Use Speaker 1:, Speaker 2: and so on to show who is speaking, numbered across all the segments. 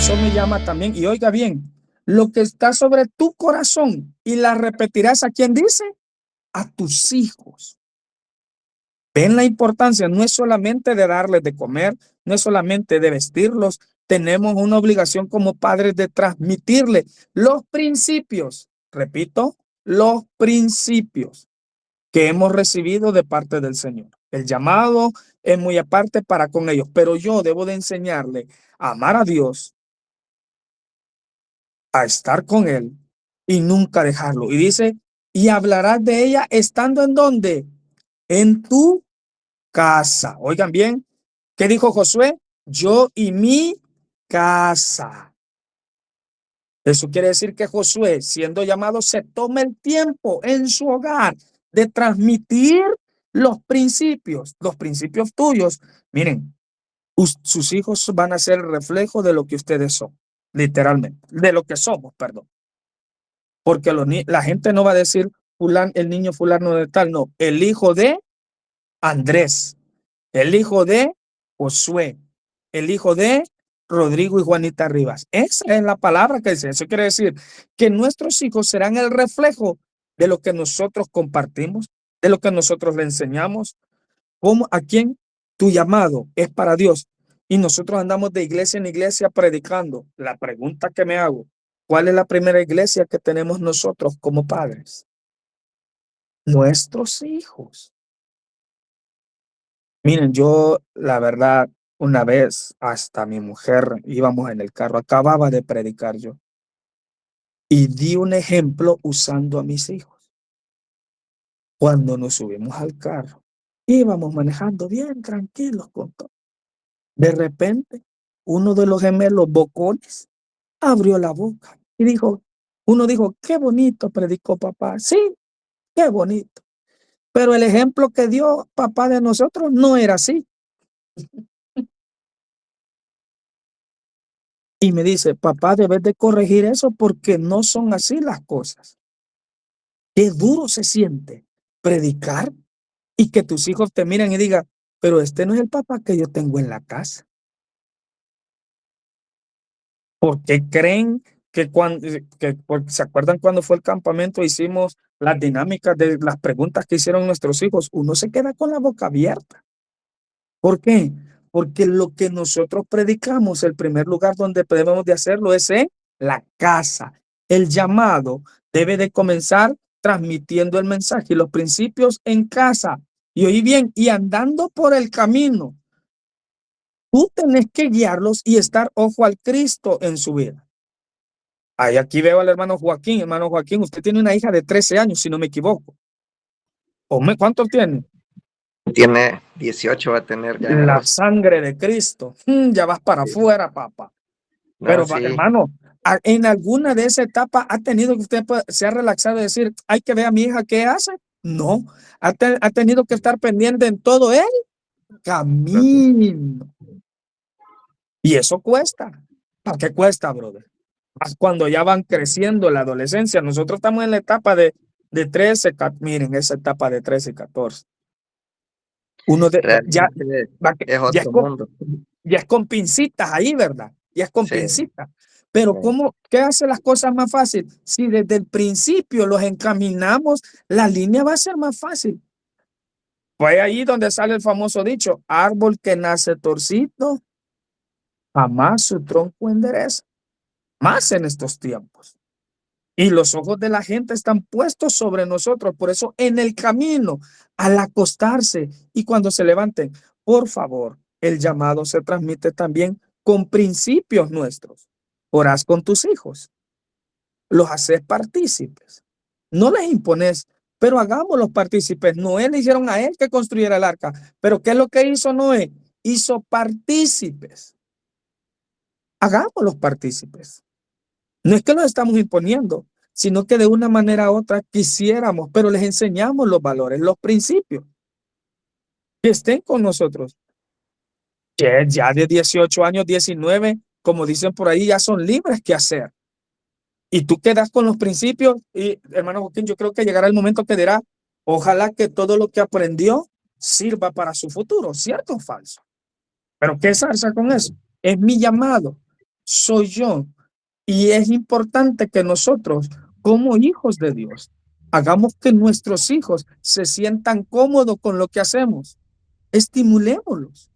Speaker 1: eso me llama también. Y oiga bien, lo que está sobre tu corazón y la repetirás a quien dice, a tus hijos. Ven la importancia, no es solamente de darles de comer, no es solamente de vestirlos, tenemos una obligación como padres de transmitirles los principios, repito, los principios que hemos recibido de parte del Señor. El llamado es muy aparte para con ellos, pero yo debo de enseñarle a amar a Dios, a estar con Él y nunca dejarlo. Y dice, y hablarás de ella estando en donde, en tu casa. Oigan bien, ¿qué dijo Josué? Yo y mi casa. Eso quiere decir que Josué, siendo llamado, se toma el tiempo en su hogar de transmitir los principios tuyos. Miren, sus hijos van a ser el reflejo de lo que ustedes son, literalmente, de lo que somos, perdón. Porque la gente no va a decir el niño fulano de tal, no, el hijo de Andrés, el hijo de Josué, el hijo de Rodrigo y Juanita Rivas. Esa es la palabra que dice. Eso quiere decir que nuestros hijos serán el reflejo de lo que nosotros compartimos, de lo que nosotros le enseñamos. ¿Cómo, a quién? Tu llamado es para Dios. Y nosotros andamos de iglesia en iglesia predicando. La pregunta que me hago, ¿cuál es la primera iglesia que tenemos nosotros como padres? Nuestros hijos. Miren, yo, la verdad, una vez hasta mi mujer íbamos en el carro, acababa de predicar yo, y di un ejemplo usando a mis hijos. Cuando nos subimos al carro, íbamos manejando bien tranquilos con todo. De repente, uno de los gemelos bocones abrió la boca y dijo, uno dijo, qué bonito predicó papá. Sí, qué bonito. Pero el ejemplo que dio papá de nosotros no era así. Y me dice, papá, debes de corregir eso porque no son así las cosas. Qué duro se siente predicar y que tus hijos te miren y digan, pero este no es el papá que yo tengo en la casa. Porque creen que porque se acuerdan cuando fue el campamento, hicimos las dinámicas de las preguntas que hicieron nuestros hijos. Uno se queda con la boca abierta. ¿Por qué? Porque lo que nosotros predicamos, el primer lugar donde debemos de hacerlo es en la casa. El llamado debe de comenzar transmitiendo el mensaje y los principios en casa. Y oí bien, y andando por el camino, tú tenés que guiarlos y estar ojo al Cristo en su vida. Ahí aquí veo al hermano Joaquín. Hermano Joaquín, usted tiene una hija de 13 años, si no me equivoco. ¿Cuánto tiene?
Speaker 2: Tiene 18, va a tener ya en
Speaker 1: La
Speaker 2: agosto.
Speaker 1: sangre de Cristo. Ya vas para afuera, papá. Pero,
Speaker 2: No, sí,
Speaker 1: hermano, en alguna de esas etapas ha tenido que usted se ha relaxado y decir, hay que ver a mi hija qué hace. No, ha tenido que estar pendiente en todo el camino. Y eso cuesta. ¿Para qué cuesta, brother? Más cuando ya van creciendo la adolescencia. Nosotros estamos en la etapa de 13, miren, esa etapa de 13 y 14. Uno ya,
Speaker 2: realmente es
Speaker 1: ya
Speaker 2: otro mundo.
Speaker 1: ya es con pincitas ahí, ¿verdad? Ya es con
Speaker 2: Sí,
Speaker 1: pincitas. Pero ¿qué hace las cosas más fácil? Si desde el principio los encaminamos, la línea va a ser más fácil. Pues ahí donde sale el famoso dicho, árbol que nace torcido, jamás su tronco endereza. Más en estos tiempos. Y los ojos de la gente están puestos sobre nosotros. Por eso en el camino, al acostarse y cuando se levanten, por favor, el llamado se transmite también con principios nuestros. Orás con tus hijos. Los haces partícipes. No les impones, pero hagámoslos partícipes. Noé le hicieron a él que construyera el arca. Pero ¿qué es lo que hizo Noé? Hizo partícipes. Hagámoslos partícipes. No es que los estamos imponiendo, sino que de una manera u otra quisiéramos, pero les enseñamos los valores, los principios, que estén con nosotros. Que ya de 18 años, 19, como dicen por ahí, ya son libres que hacer. Y tú quedas con los principios y, hermano Joaquín, yo creo que llegará el momento que dirá, ojalá que todo lo que aprendió sirva para su futuro, ¿cierto o falso? Pero ¿qué salsa con eso? Es mi llamado. soy yo. Y es importante que nosotros, como hijos de Dios, hagamos que nuestros hijos se sientan cómodos con lo que hacemos. Estimulémoslos.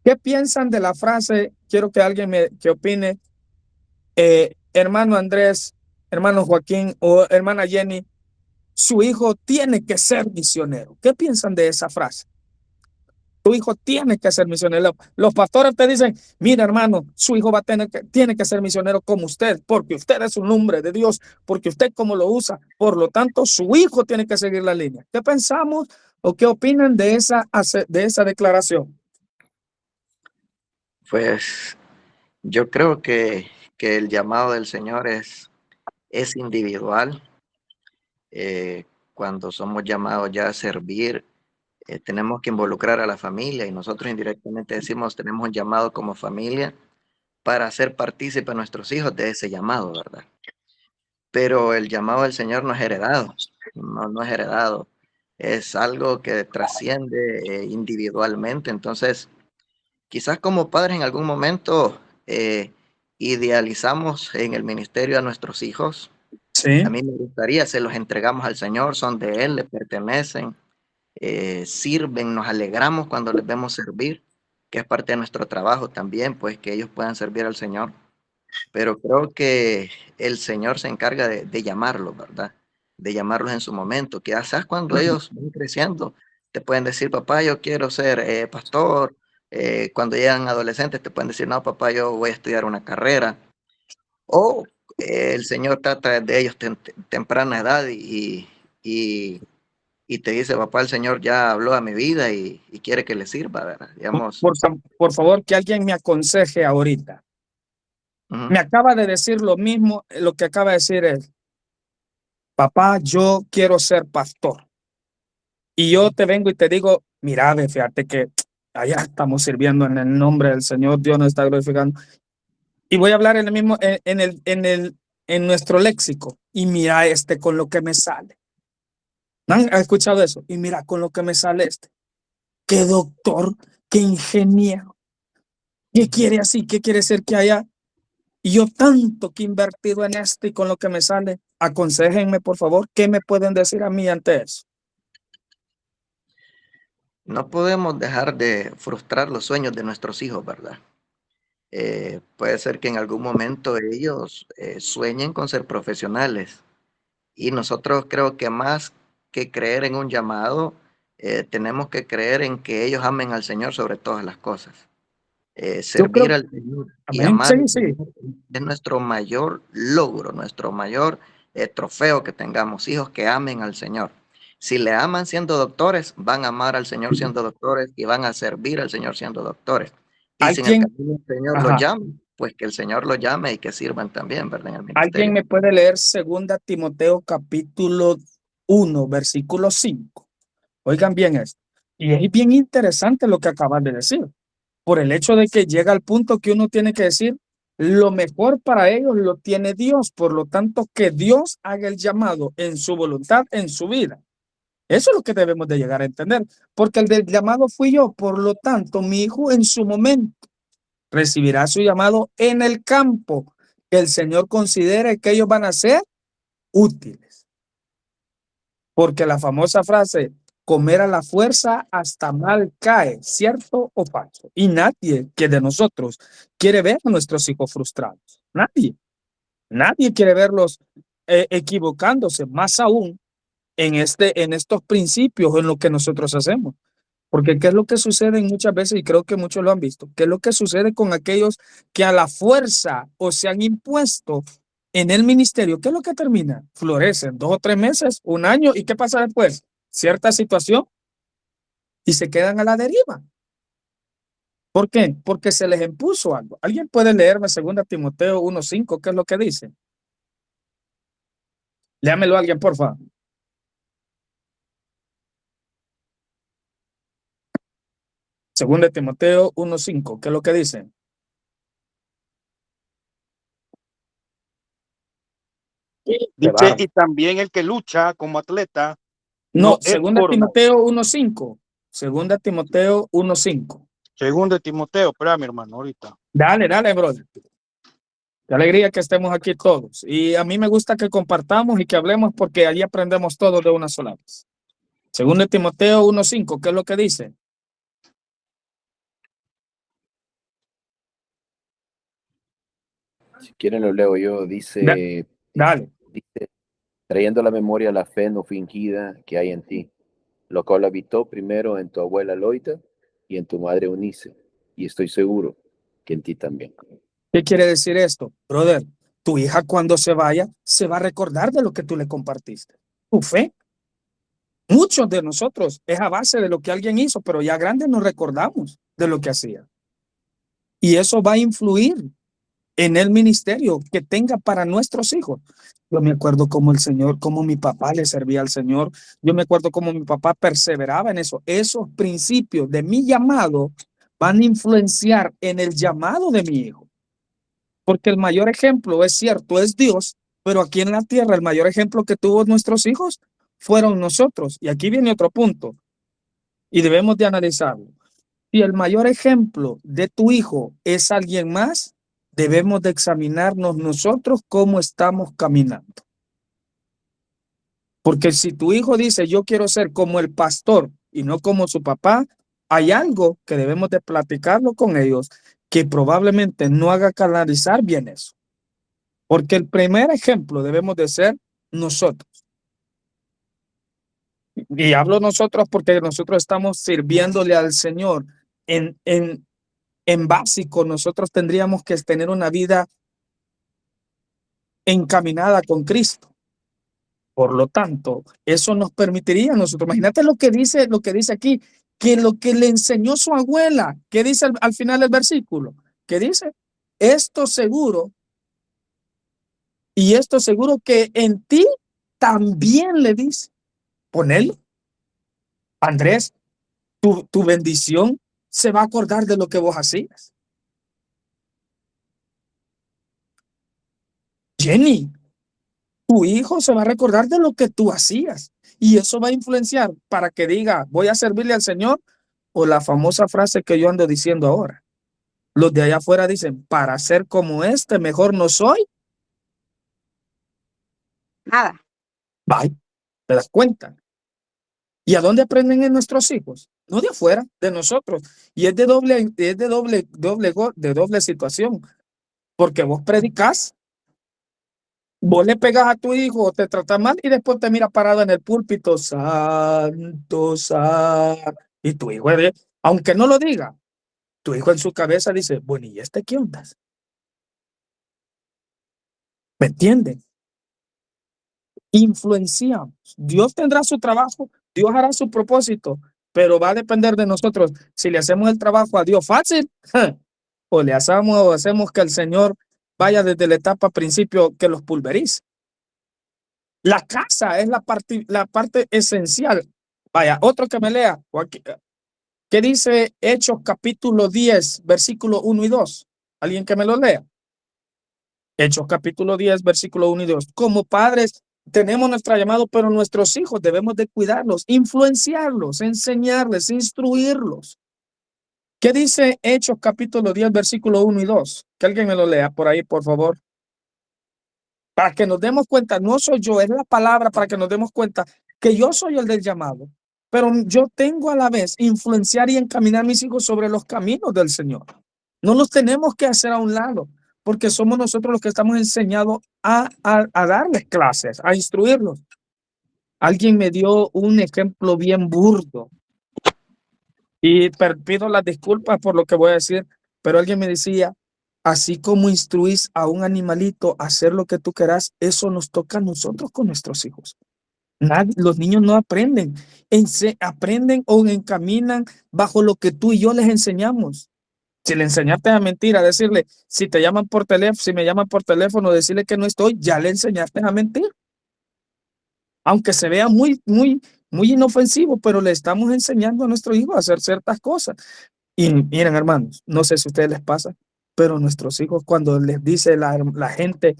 Speaker 1: ¿Qué piensan de la frase? Quiero que alguien que opine. Hermano Andrés, hermano Joaquín o hermana Jenny, su hijo tiene que ser misionero. ¿Qué piensan de esa frase? Tu hijo tiene que ser misionero. Los pastores te dicen, mira hermano, su hijo tiene que ser misionero como usted, porque usted es un hombre de Dios, porque usted como lo usa, por lo tanto su hijo tiene que seguir la línea. ¿Qué pensamos o qué opinan de esa declaración?
Speaker 2: Pues yo creo que el llamado del Señor es individual. Cuando somos llamados ya a servir, tenemos que involucrar a la familia y nosotros indirectamente decimos, tenemos un llamado como familia para hacer partícipe a nuestros hijos de ese llamado, ¿verdad? Pero el llamado del Señor no es heredado, no es heredado, es algo que trasciende individualmente. Entonces, quizás como padres en algún momento idealizamos en el ministerio a nuestros hijos.
Speaker 1: Sí.
Speaker 2: A mí me gustaría, se los entregamos al Señor, son de Él, le pertenecen, sirven, nos alegramos cuando les vemos servir, que es parte de nuestro trabajo también, pues que ellos puedan servir al Señor. Pero creo que el Señor se encarga de llamarlos, ¿verdad? De llamarlos en su momento. Quizás cuando ellos van creciendo, te pueden decir, papá, yo quiero ser pastor. Cuando llegan adolescentes, te pueden decir, no, papá, yo voy a estudiar una carrera. O el Señor trata de ellos temprana edad y, y te dice, papá, el Señor ya habló a mi vida y quiere que le sirva, ¿verdad? Digamos.
Speaker 1: Por favor, que alguien me aconseje ahorita. Me acaba de decir lo mismo, lo que acaba de decir es, papá, yo quiero ser pastor. Y yo te vengo y te digo, mira, fíjate que allá estamos sirviendo en el nombre del Señor, Dios nos está glorificando. Y voy a hablar en el mismo, en nuestro léxico. Y mira con lo que me sale. ¿No han escuchado eso? Y mira con lo que me sale Qué doctor, qué ingeniero. ¿Qué quiere así? ¿Qué quiere ser que haya? Y yo tanto que he invertido en esto y con lo que me sale, aconséjenme por favor, ¿qué me pueden decir a mí ante eso?
Speaker 2: No podemos dejar de frustrar los sueños de nuestros hijos, ¿verdad? Puede ser que en algún momento ellos sueñen con ser profesionales y nosotros creo que más que creer en un llamado, tenemos que creer en que ellos amen al Señor sobre todas las cosas.
Speaker 1: Yo
Speaker 2: Servir
Speaker 1: creo,
Speaker 2: al Señor y
Speaker 1: amén,
Speaker 2: amar
Speaker 1: sí,
Speaker 2: al
Speaker 1: sí.
Speaker 2: Señor es nuestro mayor logro, nuestro mayor trofeo que tengamos, hijos que amen al Señor. Si le aman siendo doctores, van a amar al Señor siendo doctores y van a servir al Señor siendo doctores. Y si en el
Speaker 1: Alguien,
Speaker 2: camino el Señor los
Speaker 1: ajá,
Speaker 2: llama, pues que el Señor los llame y que sirvan también, ¿verdad? En el
Speaker 1: alguien
Speaker 2: ministerio.
Speaker 1: me puede leer 2 Timoteo capítulo 1, versículo 5. Oigan bien esto. Y es bien interesante lo que acabas de decir, por el hecho de que llega al punto que uno tiene que decir, lo mejor para ellos lo tiene Dios, por lo tanto que Dios haga el llamado en su voluntad, en su vida. Eso es lo que debemos de llegar a entender, porque el del llamado fui yo, por lo tanto mi hijo en su momento recibirá su llamado en el campo que el Señor considere que ellos van a ser útiles. Porque la famosa frase, comer a la fuerza hasta mal cae, ¿cierto o falso? Y nadie que de nosotros quiere ver a nuestros hijos frustrados. Nadie quiere verlos equivocándose, más aún en estos principios en lo que nosotros hacemos. Porque ¿qué es lo que sucede muchas veces? Y creo que muchos lo han visto. ¿Qué es lo que sucede con aquellos que a la fuerza o se han impuesto en el ministerio? ¿Qué es lo que termina? Florecen 2 o 3 meses, un año. ¿Y qué pasa después? Cierta situación y se quedan a la deriva. ¿Por qué? Porque se les impuso algo. ¿Alguien puede leerme 2 Timoteo 1:5? ¿Qué es lo que dice? Léamelo alguien, por favor. 2 Timoteo 1:5, ¿qué es lo que dice?
Speaker 3: Dice, y también el que lucha como atleta
Speaker 1: No,
Speaker 3: no es
Speaker 1: 2
Speaker 3: por
Speaker 1: Timoteo 1:5. 2 Timoteo 1:5.
Speaker 3: Segundo de Timoteo, espera, mi hermano, ahorita.
Speaker 1: Dale, dale, brother. Qué alegría que estemos aquí todos. Y a mí me gusta que compartamos y que hablemos porque allí aprendemos todos de una sola vez. Segundo de Timoteo 1:5, ¿qué es lo que dice?
Speaker 4: Si quieren lo leo yo. Dice,
Speaker 1: Dale.
Speaker 4: dice, trayendo a la memoria la fe no fingida que hay en ti, lo cual habitó primero en tu abuela Loida y en tu madre Eunice, y estoy seguro que en ti también.
Speaker 1: ¿Qué quiere decir esto? Brother, tu hija cuando se vaya, se va a recordar de lo que tú le compartiste. Tu fe. Muchos de nosotros es a base de lo que alguien hizo, pero ya grandes nos recordamos de lo que hacía. Y eso va a influir en el ministerio que tenga para nuestros hijos. Yo me acuerdo cómo el Señor, cómo mi papá le servía al Señor. Yo me acuerdo cómo mi papá perseveraba en eso. Esos principios de mi llamado van a influenciar en el llamado de mi hijo. Porque el mayor ejemplo, es cierto, es Dios, pero aquí en la tierra el mayor ejemplo que tuvo nuestros hijos fueron nosotros. Y aquí viene otro punto y debemos de analizarlo. Si el mayor ejemplo de tu hijo es alguien más, debemos de examinarnos nosotros cómo estamos caminando. Porque si tu hijo dice, yo quiero ser como el pastor y no como su papá, hay algo que debemos de platicarlo con ellos que probablemente no haga canalizar bien eso. Porque el primer ejemplo debemos de ser nosotros. Y hablo nosotros porque nosotros estamos sirviéndole al Señor. En básico, nosotros tendríamos que tener una vida encaminada con Cristo. Por lo tanto, eso nos permitiría a nosotros. Imagínate lo que dice aquí, que lo que le enseñó su abuela, que dice al final del versículo, que dice, esto seguro que en ti también le dice, ponelo. Andrés, tu bendición se va a acordar de lo que vos hacías. Jenny, tu hijo se va a recordar de lo que tú hacías y eso va a influenciar para que diga, voy a servirle al Señor, o la famosa frase que yo ando diciendo ahora. Los de allá afuera dicen, para ser como este, mejor no soy
Speaker 5: nada.
Speaker 1: Bye. ¿Te das cuenta? ¿Y a dónde aprenden en nuestros hijos? No de afuera, de nosotros. Y es de doble situación, porque vos predicás, vos le pegas a tu hijo o te tratas mal y después te mira parado en el púlpito, santo, santo. Y tu hijo, aunque no lo diga, tu hijo en su cabeza dice, bueno, ¿y este qué onda? ¿Me entienden? Influenciamos. Dios tendrá su trabajo, Dios hará su propósito, pero va a depender de nosotros si le hacemos el trabajo a Dios fácil o le hacemos que el Señor vaya desde la etapa principio que los pulverice. La casa es la parte esencial. Vaya, otro que me lea. ¿Qué dice Hechos capítulo 10, versículo 1 y 2? ¿Alguien que me lo lea? Hechos capítulo 10, versículo 1 y 2. Como padres tenemos nuestro llamado, pero nuestros hijos debemos de cuidarlos, influenciarlos, enseñarles, instruirlos. ¿Qué dice Hechos capítulo 10, versículo 1 y 2? Que alguien me lo lea por ahí, por favor. Para que nos demos cuenta, no soy yo, es la palabra para que nos demos cuenta que yo soy el del llamado, pero yo tengo a la vez influenciar y encaminar a mis hijos sobre los caminos del Señor. No los tenemos que hacer a un lado, porque somos nosotros los que estamos enseñados a darles clases, a instruirlos. Alguien me dio un ejemplo bien burdo y pido las disculpas por lo que voy a decir, pero alguien me decía, así como instruís a un animalito a hacer lo que tú querás, eso nos toca a nosotros con nuestros hijos. Los niños no aprenden, aprenden o encaminan bajo lo que tú y yo les enseñamos. Si le enseñaste a mentir, a decirle, si me llaman por teléfono, decirle que no estoy, ya le enseñaste a mentir. Aunque se vea muy inofensivo, pero le estamos enseñando a nuestro hijo a hacer ciertas cosas. Y miren, hermanos, no sé si a ustedes les pasa, pero nuestros hijos, cuando les dice la gente,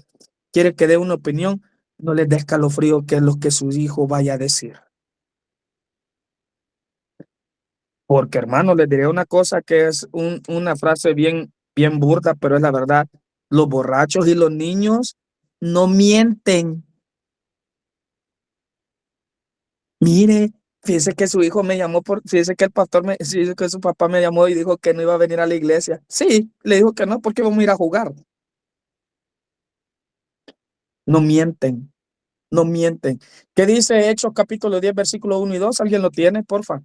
Speaker 1: quiere que dé una opinión, no les da escalofrío que es lo que su hijo vaya a decir. Porque, hermano, les diré una cosa que es una frase bien, bien burda, pero es la verdad. Los borrachos y los niños no mienten. Mire, fíjese que su hijo me llamó fíjese que fíjese que su papá me llamó y dijo que no iba a venir a la iglesia. Sí, le dijo que no, porque vamos a ir a jugar. No mienten, no mienten. ¿Qué dice Hechos capítulo 10, versículo 1 y 2? ¿Alguien lo tiene, porfa?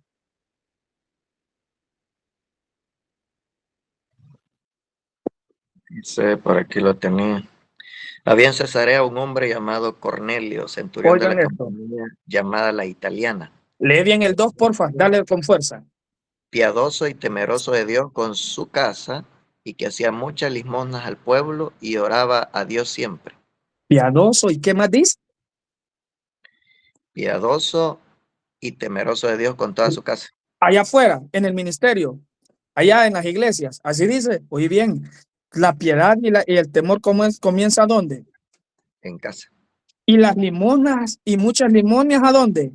Speaker 2: Dice, por aquí lo tenía. Había en Cesarea un hombre llamado Cornelio, centurión de la
Speaker 1: Oigan esto.
Speaker 2: compañía llamada la Italiana,
Speaker 1: Lee bien el 2, porfa. Dale con fuerza.
Speaker 2: piadoso y temeroso de Dios con su casa, y que hacía muchas limosnas al pueblo y oraba a Dios siempre.
Speaker 1: Piadoso. ¿Y qué más dice?
Speaker 2: Piadoso y temeroso de Dios con toda su casa.
Speaker 1: Allá afuera, en el ministerio, allá en las iglesias. Así dice. Oye bien, la piedad y el temor comienza ¿dónde?
Speaker 2: En casa.
Speaker 1: Y las limonas y muchas limonias ¿a dónde?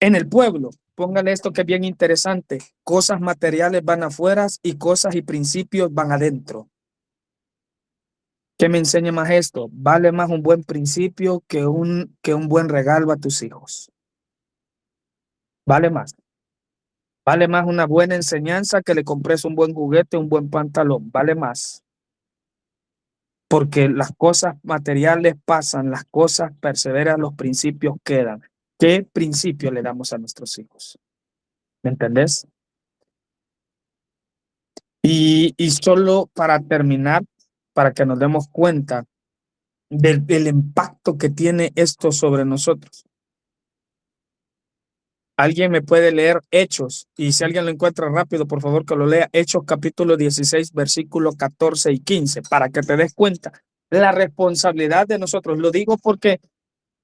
Speaker 1: En el pueblo. Póngale esto que es bien interesante. Cosas materiales van afuera y cosas y principios van adentro. ¿Qué me enseña más esto? Vale más un buen principio que un buen regalo a tus hijos. Vale más. Vale más una buena enseñanza que le compres un buen juguete, un buen pantalón. Vale más. Porque las cosas materiales pasan, las cosas perseveran, los principios quedan. ¿Qué principio le damos a nuestros hijos? ¿Me entendés? Y solo para terminar, para que nos demos cuenta del impacto que tiene esto sobre nosotros. Alguien me puede leer Hechos, y si alguien lo encuentra rápido, por favor que lo lea. Hechos capítulo 16, versículos 14 y 15, para que te des cuenta la responsabilidad de nosotros. Lo digo porque,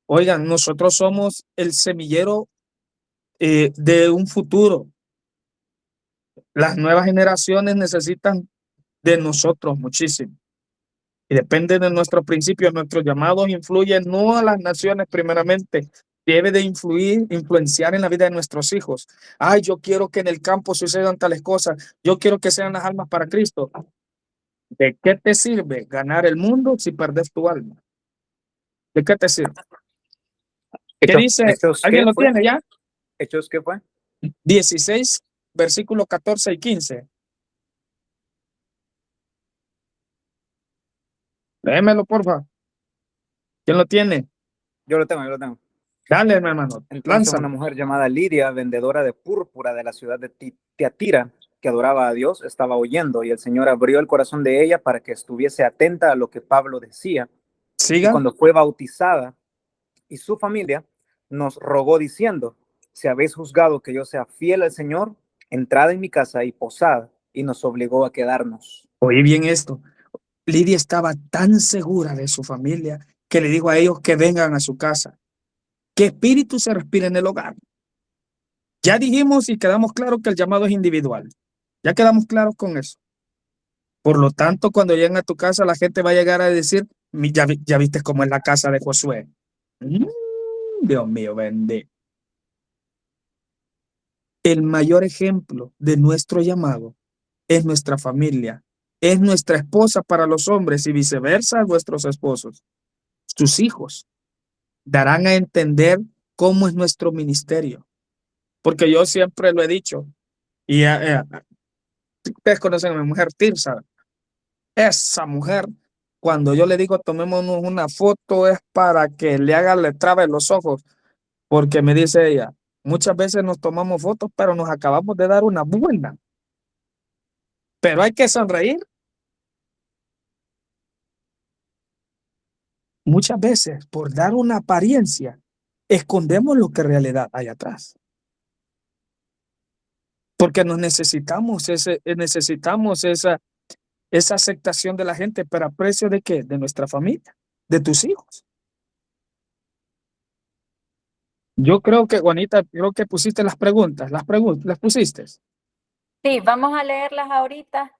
Speaker 1: oigan, nosotros somos el semillero de un futuro. Las nuevas generaciones necesitan de nosotros muchísimo. Y depende de nuestros principios, nuestros llamados influyen no a las naciones primeramente, debe de influenciar en la vida de nuestros hijos. Ay, yo quiero que en el campo sucedan tales cosas, yo quiero que sean las almas para Cristo. ¿De qué te sirve ganar el mundo si perdes tu alma? ¿De qué te sirve? ¿Qué dice? ¿Alguien lo tiene ya?
Speaker 5: ¿Hechos qué fue?
Speaker 1: 16, versículos 14 y 15. Léemelo, porfa. ¿Quién lo tiene?
Speaker 5: Yo lo tengo.
Speaker 1: Dale, mi hermano.
Speaker 5: Entonces
Speaker 1: Lánzalo.
Speaker 5: una mujer llamada Lidia, vendedora de púrpura de la ciudad de Tiatira, que adoraba a Dios, estaba oyendo, y el Señor abrió el corazón de ella para que estuviese atenta a lo que Pablo decía. Y
Speaker 1: Siga.
Speaker 5: cuando fue bautizada y su familia, nos rogó diciendo: si habéis juzgado que yo sea fiel al Señor, entrad en mi casa y posad, y nos obligó a quedarnos.
Speaker 1: Oí bien esto. Lidia estaba tan segura de su familia que le dijo a ellos que vengan a su casa. Que espíritu se respira en el hogar. Ya dijimos y quedamos claros que el llamado es individual. Ya quedamos claros con eso. Por lo tanto, cuando lleguen a tu casa, la gente va a llegar a decir: ya viste cómo es la casa de Josué. Dios mío, bendito. El mayor ejemplo de nuestro llamado es nuestra familia. Es nuestra esposa para los hombres y viceversa, nuestros esposos. Sus hijos darán a entender cómo es nuestro ministerio. Porque yo siempre lo he dicho, y ustedes conocen a mi mujer Tirsa. Esa mujer, cuando yo le digo tomémonos una foto, es para que le trabe los ojos, porque me dice ella, muchas veces nos tomamos fotos, pero nos acabamos de dar una buena. Pero hay que sonreír. Muchas veces, por dar una apariencia, escondemos lo que en realidad hay atrás. Porque necesitamos esa aceptación de la gente, pero ¿a precio de qué? De nuestra familia, de tus hijos. Yo creo que, Juanita, creo que pusiste las preguntas, las pusiste.
Speaker 6: Sí, vamos a leerlas ahorita.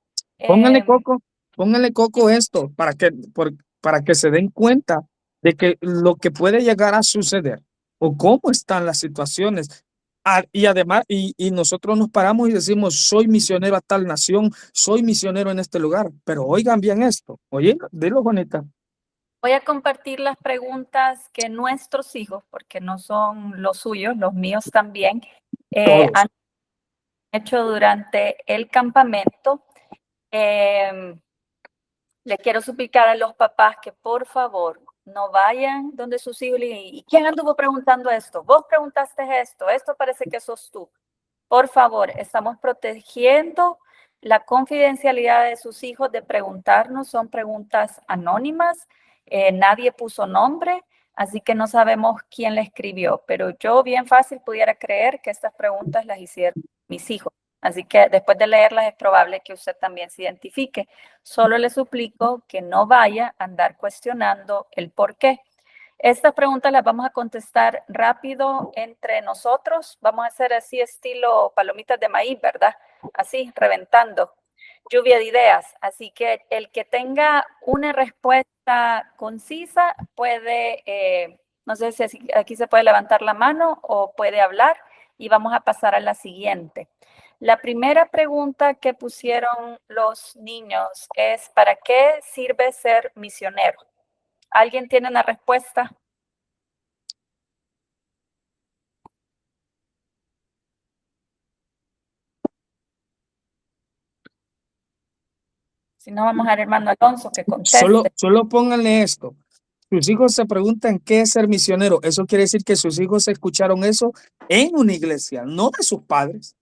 Speaker 1: Pónganle coco esto para que se den cuenta de que lo que puede llegar a suceder o cómo están las situaciones. Y además, y nosotros nos paramos y decimos, soy misionero a tal nación, soy misionero en este lugar. Pero oigan bien esto, oye, dilo, Juanita.
Speaker 6: Voy a compartir las preguntas que nuestros hijos, porque no son los suyos, los míos también, han hecho durante el campamento. Le quiero suplicar a los papás que por favor no vayan donde sus hijos y digan, ¿y quién anduvo preguntando esto? Vos preguntaste esto parece que sos tú. Por favor, estamos protegiendo la confidencialidad de sus hijos de preguntarnos, son preguntas anónimas, nadie puso nombre, así que no sabemos quién le escribió, pero yo bien fácil pudiera creer que estas preguntas las hicieron mis hijos. Así que después de leerlas es probable que usted también se identifique. Solo le suplico que no vaya a andar cuestionando el por qué. Estas preguntas las vamos a contestar rápido entre nosotros. Vamos a hacer así estilo palomitas de maíz, ¿verdad? Así, reventando. Lluvia de ideas. Así que el que tenga una respuesta concisa puede, no sé si aquí se puede levantar la mano o puede hablar y vamos a pasar a la siguiente. La primera pregunta que pusieron los niños es, ¿para qué sirve ser misionero? ¿Alguien tiene una respuesta? Si no, vamos al hermano Alonso que conteste.
Speaker 1: Solo pónganle esto. Sus hijos se preguntan qué es ser misionero. Eso quiere decir que sus hijos escucharon eso en una iglesia, no de sus padres.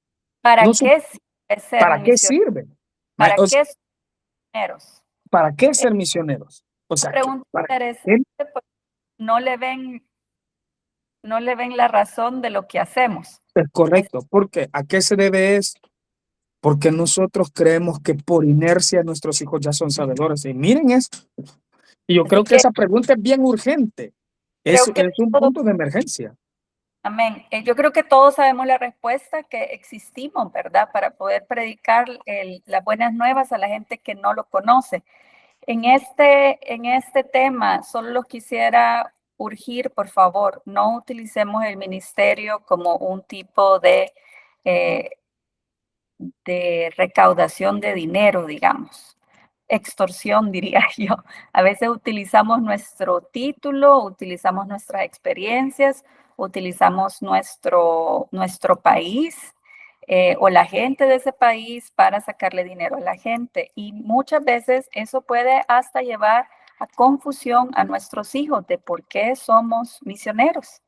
Speaker 6: ¿Para
Speaker 1: No
Speaker 6: qué sirve ser
Speaker 1: ¿Para qué
Speaker 6: misionero?
Speaker 1: sirve?
Speaker 6: ¿Para
Speaker 1: O sea,
Speaker 6: qué son misioneros?
Speaker 1: ¿para qué ser misioneros? O sea,
Speaker 6: Pregunta
Speaker 1: ¿para qué?
Speaker 6: interesante porque no le ven la razón de lo que hacemos.
Speaker 1: Es correcto. ¿Por qué? ¿A qué se debe esto? Porque nosotros creemos que por inercia nuestros hijos ya son sabedores. Y miren esto. Y yo
Speaker 6: Así
Speaker 1: creo que esa pregunta es bien urgente. Es
Speaker 6: creo que
Speaker 1: un punto de emergencia.
Speaker 6: amén. Yo creo que todos sabemos la respuesta, que existimos, ¿verdad? Para poder predicar las buenas nuevas a la gente que no lo conoce. En este tema, solo los quisiera urgir, por favor, no utilicemos el ministerio como un tipo de recaudación de dinero, digamos. Extorsión, diría yo. A veces utilizamos nuestro título, utilizamos nuestras experiencias, utilizamos nuestro país o la gente de ese país para sacarle dinero a la gente. Y muchas veces eso puede hasta llevar a confusión a nuestros hijos de por qué somos misioneros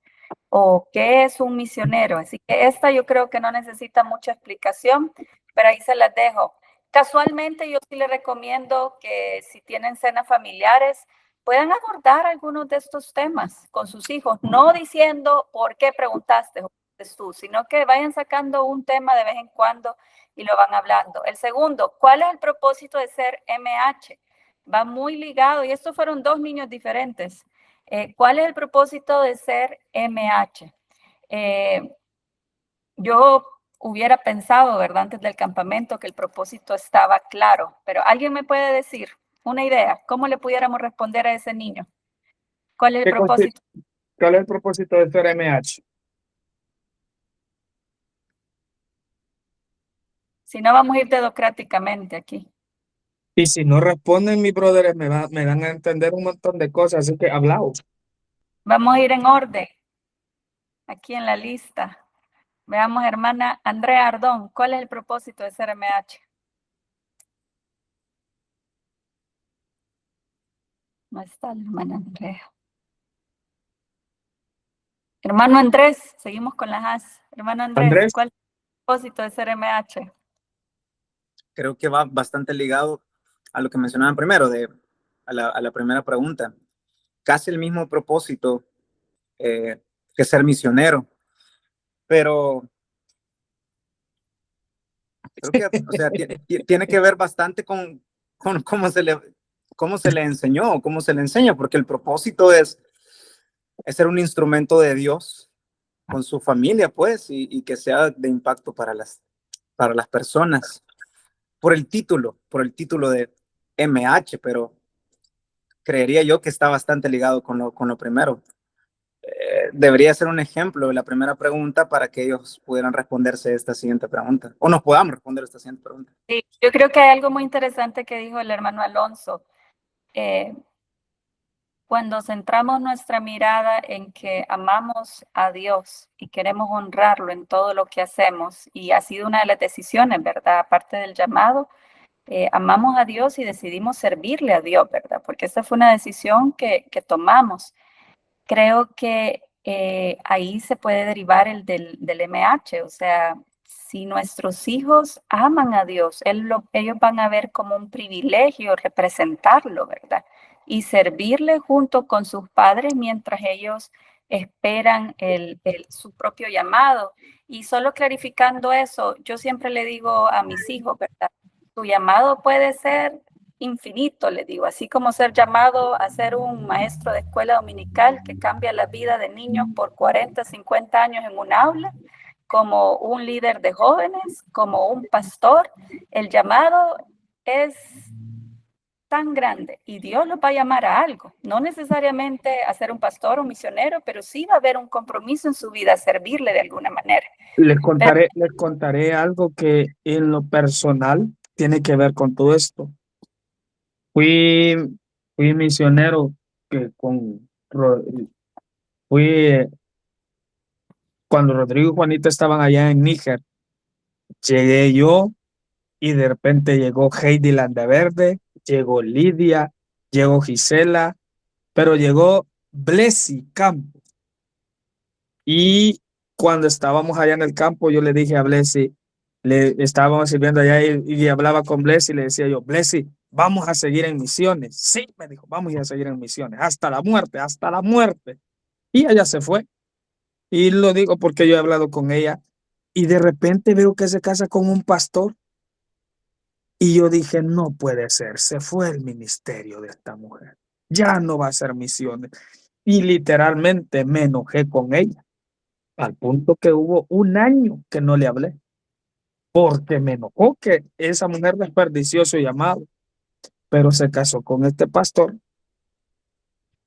Speaker 6: o qué es un misionero. Así que esta yo creo que no necesita mucha explicación, pero ahí se las dejo. Casualmente yo sí les recomiendo que si tienen cenas familiares, puedan abordar algunos de estos temas con sus hijos, no diciendo por qué preguntaste tú, sino que vayan sacando un tema de vez en cuando y lo van hablando. El segundo, ¿cuál es el propósito de ser MH? Va muy ligado, y estos fueron dos niños diferentes. ¿Cuál es el propósito de ser MH? Yo hubiera pensado, ¿verdad? Antes del campamento que el propósito estaba claro, pero ¿alguien me puede decir una idea? ¿Cómo le pudiéramos responder a ese niño? ¿Cuál es el propósito?
Speaker 1: ¿Cuál es el propósito de ser MH?
Speaker 6: Si no, vamos a ir dedocráticamente aquí.
Speaker 1: Y si no responden, mis brothers, me dan a entender un montón de cosas, así que hablamos.
Speaker 6: Vamos a ir en orden, aquí en la lista. Veamos, hermana Andrea Ardón, ¿cuál es el propósito de ser MH? No está la hermana Andrea. Hermano Andrés, seguimos con las As. Hermano Andrés, ¿cuál es el propósito de ser MH?
Speaker 5: Creo que va bastante ligado a lo que mencionaban primero, a la primera pregunta. Casi el mismo propósito que ser misionero, pero creo que, o sea, tiene que ver bastante con cómo se le enseñó, cómo se le enseña, porque el propósito es ser un instrumento de Dios con su familia, pues, y que sea de impacto para las personas. Por el título de MH, pero creería yo que está bastante ligado con lo primero. debería ser un ejemplo de la primera pregunta para que ellos pudieran responderse esta siguiente pregunta, o nos podamos responder esta siguiente pregunta.
Speaker 6: Sí, yo creo que hay algo muy interesante que dijo el hermano Alonso. Cuando centramos nuestra mirada en que amamos a Dios y queremos honrarlo en todo lo que hacemos, y ha sido una de las decisiones, ¿verdad? Aparte del llamado, amamos a Dios y decidimos servirle a Dios, ¿verdad? Porque esa fue una decisión que tomamos. Creo que ahí se puede derivar el del MH, o sea, si nuestros hijos aman a Dios, ellos van a ver como un privilegio representarlo, ¿verdad? Y servirle junto con sus padres mientras ellos esperan su propio llamado. Y solo clarificando eso, yo siempre le digo a mis hijos, ¿verdad? Tu llamado puede ser infinito, le digo, así como ser llamado a ser un maestro de escuela dominical que cambia la vida de niños por 40, 50 años en un aula, como un líder de jóvenes, como un pastor. El llamado es tan grande y Dios los va a llamar a algo, no necesariamente a ser un pastor o un misionero, pero sí va a haber un compromiso en su vida, a servirle de alguna manera.
Speaker 1: Les contaré algo que en lo personal tiene que ver con todo esto. Fui misionero fui cuando Rodrigo y Juanita estaban allá en Níger. Llegué yo y de repente llegó Heidi Landaverde, llegó Lidia, llegó Gisela, pero llegó Blessy Campos. Y cuando estábamos allá en el campo, yo le dije a Blessy, le estábamos sirviendo allá y hablaba con Blessy, le decía yo, Blessy, vamos a seguir en misiones. Sí, me dijo, vamos a seguir en misiones, hasta la muerte, hasta la muerte. Y ella se fue. Y lo digo porque yo he hablado con ella y de repente veo que se casa con un pastor. Y yo dije, no puede ser, se fue el ministerio de esta mujer. Ya no va a hacer misiones. Y literalmente me enojé con ella, al punto que hubo un año que no le hablé, porque me enojó que esa mujer desperdició su llamado, pero se casó con este pastor,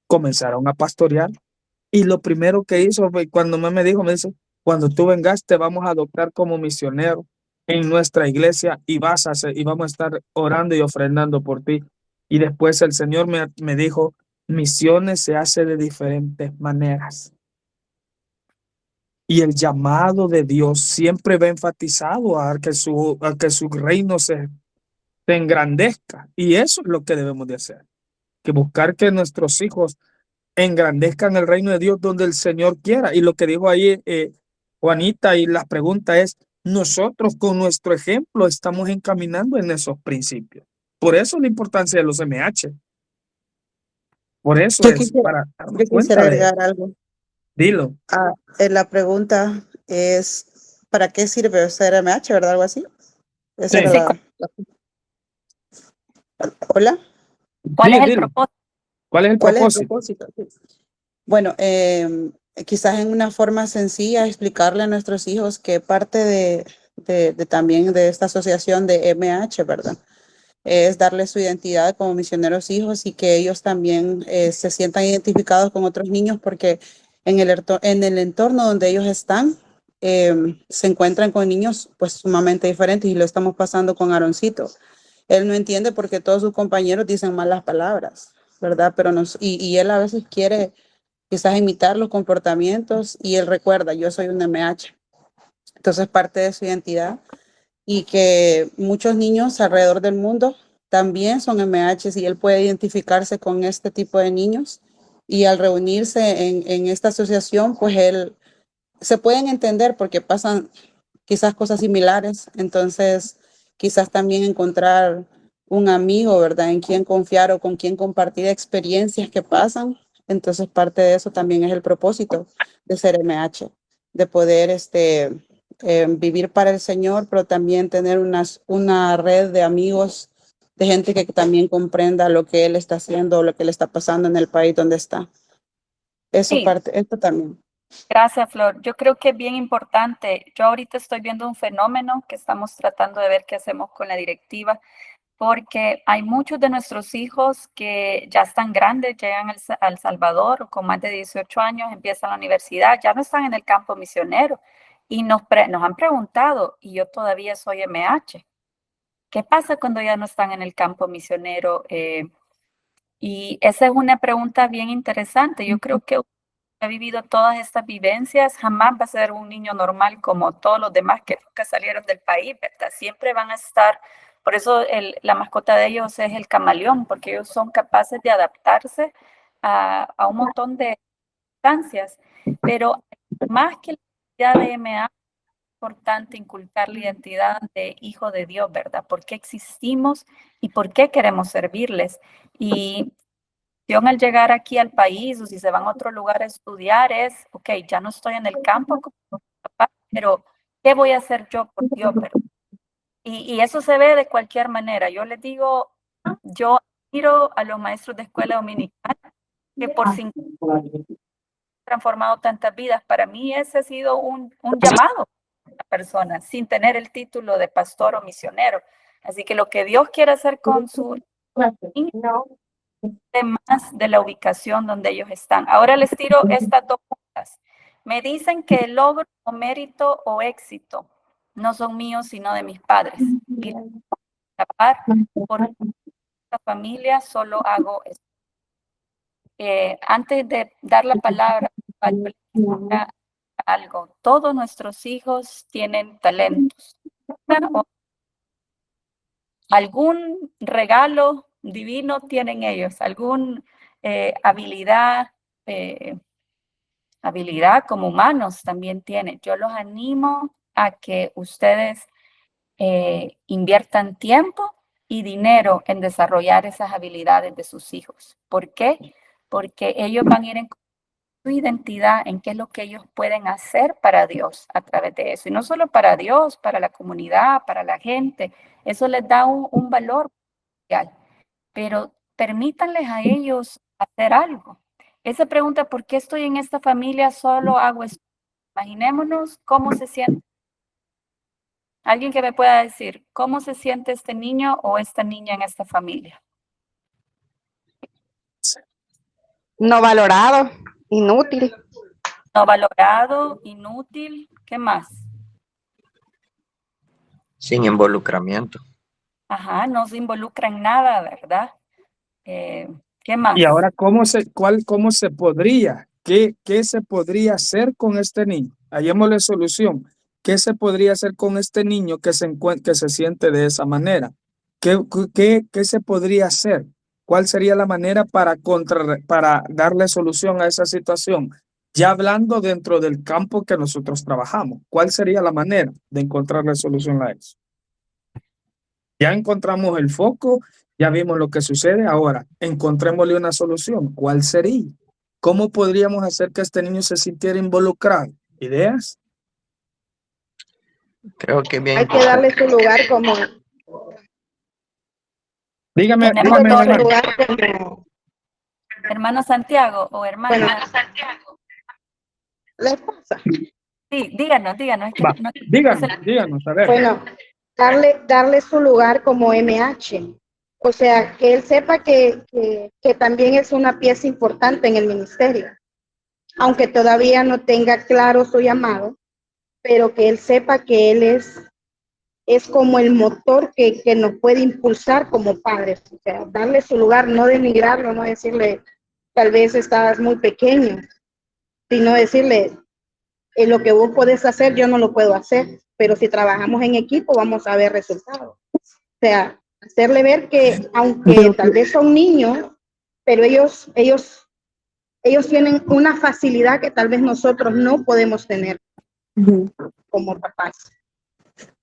Speaker 1: comenzaron a pastorear, y lo primero que hizo fue, cuando me dijo, me dice, cuando tú vengas te vamos a adoptar como misionero en nuestra iglesia y vamos a estar orando y ofrendando por ti. Y después el Señor me dijo, misiones se hace de diferentes maneras. Y el llamado de Dios siempre va enfatizado a que su reino se engrandezca. Y eso es lo que debemos de hacer, que buscar que nuestros hijos engrandezcan el reino de Dios donde el Señor quiera. Y lo que dijo ahí Juanita, y la pregunta es, nosotros con nuestro ejemplo estamos encaminando en esos principios. Por eso la importancia de los MH. Por eso
Speaker 7: Yo
Speaker 1: es
Speaker 7: quisiera,
Speaker 1: para
Speaker 7: yo
Speaker 1: darnos cuenta
Speaker 7: quisiera
Speaker 1: de...
Speaker 7: agregar algo.
Speaker 1: Dilo.
Speaker 7: La pregunta es, ¿para qué sirve ser MH, verdad? Algo así. Esa
Speaker 1: Sí.
Speaker 7: era ¿Hola?
Speaker 6: ¿Cuál es el
Speaker 1: Dilo.
Speaker 6: propósito?
Speaker 1: ¿Cuál es el
Speaker 7: ¿Cuál es el
Speaker 1: propósito?
Speaker 7: propósito? Bueno, quizás en una forma sencilla explicarle a nuestros hijos que parte de también de esta asociación de MH, ¿verdad? Es darles su identidad como misioneros hijos y que ellos también se sientan identificados con otros niños, porque en el entorno donde ellos están se encuentran con niños pues sumamente diferentes, y lo estamos pasando con Aaroncito. Él no entiende porque todos sus compañeros dicen malas palabras, ¿verdad? Pero y él a veces quiere quizás imitar los comportamientos, y él recuerda, yo soy un MH. Entonces parte de su identidad, y que muchos niños alrededor del mundo también son MHs, y él puede identificarse con este tipo de niños, y al reunirse en esta asociación, pues él se pueden entender porque pasan quizás cosas similares. Entonces quizás también encontrar un amigo, ¿verdad?, en quien confiar o con quien compartir experiencias que pasan. Entonces parte de eso también es el propósito de ser MH, de poder vivir para el Señor, pero también tener una red de amigos, de gente que también comprenda lo que Él está haciendo, lo que le está pasando en el país donde está. Eso
Speaker 6: Sí.
Speaker 7: esto también.
Speaker 6: Gracias, Flor. Yo creo que es bien importante. Yo ahorita estoy viendo un fenómeno que estamos tratando de ver qué hacemos con la directiva, porque hay muchos de nuestros hijos que ya están grandes, llegan al Salvador con más de 18 años, empiezan la universidad, ya no están en el campo misionero y nos han preguntado, y yo todavía soy MH, ¿qué pasa cuando ya no están en el campo misionero? Y esa es una pregunta bien interesante. Yo creo que ha vivido todas estas vivencias, jamás va a ser un niño normal como todos los demás que nunca salieron del país, ¿verdad? Siempre van a estar, por eso la mascota de ellos es el camaleón, porque ellos son capaces de adaptarse a un montón de circunstancias, pero más que la identidad de MA, es importante inculcar la identidad de hijo de Dios, ¿verdad? ¿Por qué existimos y por qué queremos servirles? Y al llegar aquí al país o si se van a otro lugar a estudiar es, ok, ya no estoy en el campo como mi papá, pero ¿qué voy a hacer yo por Dios? Y eso se ve de cualquier manera. Yo les digo, yo admiro a los maestros de escuela dominical que por 5 años han transformado tantas vidas. Para mí ese ha sido un llamado a la persona sin tener el título de pastor o misionero. Así que lo que Dios quiere hacer con su niño más de la ubicación donde ellos están. Ahora les tiro estas dos cosas. Me dicen que el logro o mérito o éxito no son míos, sino de mis padres. Y por esta familia solo hago esto. Antes de dar la palabra, algo. Todos nuestros hijos tienen talentos. Algún regalo divino tienen ellos, alguna habilidad como humanos también tienen. Yo los animo a que ustedes inviertan tiempo y dinero en desarrollar esas habilidades de sus hijos. ¿Por qué? Porque ellos van a ir en su identidad, en qué es lo que ellos pueden hacer para Dios a través de eso. Y no solo para Dios, para la comunidad, para la gente. Eso les da un valor social. Pero permítanles a ellos hacer algo. Esa pregunta, ¿por qué estoy en esta familia? Solo hago esto. Imaginémonos cómo se siente. Alguien que me pueda decir, ¿cómo se siente este niño o esta niña en esta familia?
Speaker 8: No valorado, inútil.
Speaker 6: No valorado, inútil, ¿qué más?
Speaker 2: Sin involucramiento.
Speaker 6: Ajá, no se involucra en nada, ¿verdad? ¿Qué más?
Speaker 1: Y ahora, ¿cómo se podría? ¿Qué se podría hacer con este niño? Hallémosle solución. ¿Qué se podría hacer con este niño que se siente de esa manera? ¿Qué se podría hacer? ¿Cuál sería la manera para darle solución a esa situación? Ya hablando dentro del campo que nosotros trabajamos, ¿cuál sería la manera de encontrarle solución a eso? Ya encontramos el foco, ya vimos lo que sucede. Ahora, encontrémosle una solución. ¿Cuál sería? ¿Cómo podríamos hacer que este niño se sintiera involucrado? ¿Ideas?
Speaker 2: Creo que bien.
Speaker 8: Hay que darle su lugar como...
Speaker 1: Dígame,
Speaker 6: hermano Santiago o hermana.
Speaker 8: Bueno, la esposa.
Speaker 6: Sí, díganos. Es que
Speaker 1: díganos, a ver.
Speaker 8: Bueno, darle su lugar como MH. O sea, que él sepa que también es una pieza importante en el ministerio. Aunque todavía no tenga claro su llamado, pero que él sepa que él es como el motor que nos puede impulsar como padres. O sea, darle su lugar, no denigrarlo, no decirle, tal vez estás muy pequeño, sino decirle, lo que vos podés hacer, yo no lo puedo hacer, pero si trabajamos en equipo vamos a ver resultados. O sea, hacerle ver que aunque tal vez son niños, pero ellos tienen una facilidad que tal vez nosotros no podemos tener como papás.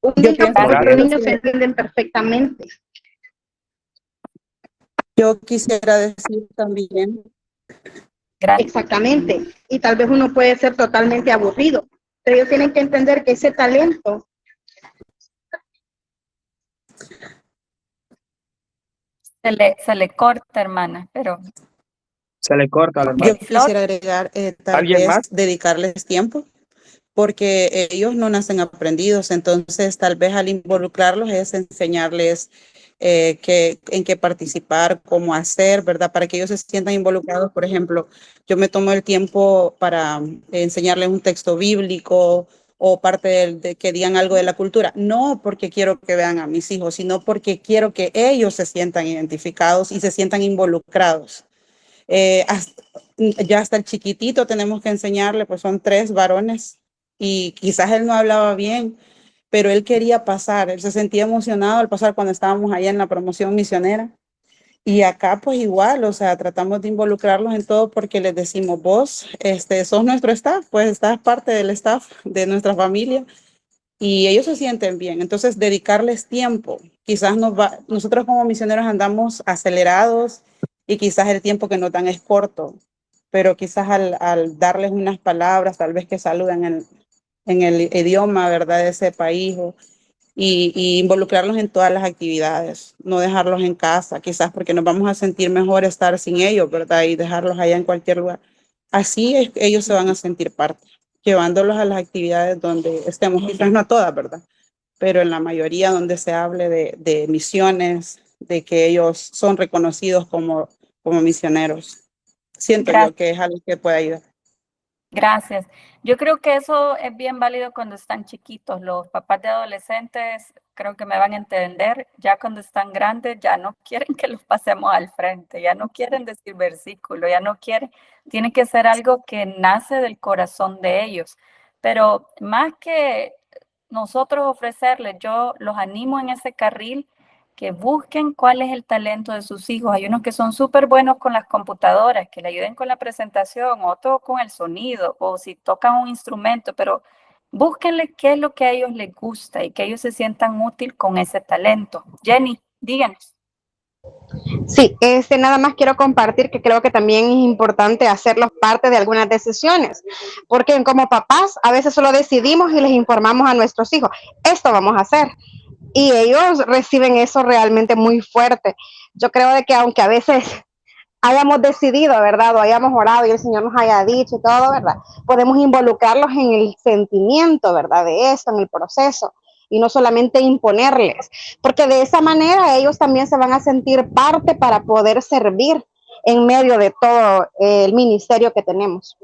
Speaker 8: Un niño con otro niño se entienden perfectamente.
Speaker 7: Yo quisiera decir también.
Speaker 8: Exactamente. Y tal vez uno puede ser totalmente aburrido, pero ellos tienen que entender que ese talento
Speaker 6: se le corta, hermana, pero...
Speaker 1: Se le corta, hermana.
Speaker 7: Yo quisiera agregar, tal vez, dedicarles tiempo. porque ellos no nacen aprendidos. Entonces, tal vez al involucrarlos es enseñarles en qué participar, cómo hacer, ¿verdad? Para que ellos se sientan involucrados. Por ejemplo, yo me tomo el tiempo para enseñarles un texto bíblico o parte de que digan algo de la cultura. No porque quiero que vean a mis hijos, sino porque quiero que ellos se sientan identificados y se sientan involucrados. Ya hasta el chiquitito tenemos que enseñarle, pues son 3 varones y quizás él no hablaba bien, pero él quería pasar, él se sentía emocionado al pasar cuando estábamos allá en la promoción misionera. Y acá pues igual, o sea, tratamos de involucrarlos en todo porque les decimos, vos, sos nuestro staff, pues estás parte del staff de nuestra familia y ellos se sienten bien. Entonces, dedicarles tiempo. Quizás nosotros como misioneros andamos acelerados y quizás el tiempo que nos dan es corto, pero quizás al darles unas palabras, tal vez que saluden en el idioma, ¿verdad?, de ese país y involucrarlos en todas las actividades, no dejarlos en casa, quizás porque nos vamos a sentir mejor estar sin ellos, ¿verdad? Y dejarlos allá en cualquier lugar. Así ellos se van a sentir parte, llevándolos a las actividades donde estemos, quizás no todas, ¿verdad? Pero en la mayoría donde se hable de misiones, de que ellos son reconocidos como misioneros. Siento yo que es algo que puede ayudar.
Speaker 6: Gracias. Yo creo que eso es bien válido cuando están chiquitos. Los papás de adolescentes creo que me van a entender. Ya cuando están grandes ya no quieren que los pasemos al frente, ya no quieren decir versículo, ya no quieren. Tiene que ser algo que nace del corazón de ellos. Pero más que nosotros ofrecerles, yo los animo en ese carril que busquen cuál es el talento de sus hijos. Hay unos que son súper buenos con las computadoras, que le ayuden con la presentación, otros con el sonido, o si tocan un instrumento, pero búsquenle qué es lo que a ellos les gusta y que ellos se sientan útil con ese talento. Jenny, díganos.
Speaker 9: Sí, nada más quiero compartir que creo que también es importante hacerlos parte de algunas decisiones, porque como papás a veces solo decidimos y les informamos a nuestros hijos, esto vamos a hacer, y ellos reciben eso realmente muy fuerte. Yo creo de que aunque a veces hayamos decidido, ¿verdad? O hayamos orado y el Señor nos haya dicho y todo, ¿verdad? Podemos involucrarlos en el sentimiento, ¿verdad? De esto, en el proceso, y no solamente imponerles, porque de esa manera ellos también se van a sentir parte para poder servir en medio de todo el ministerio que tenemos.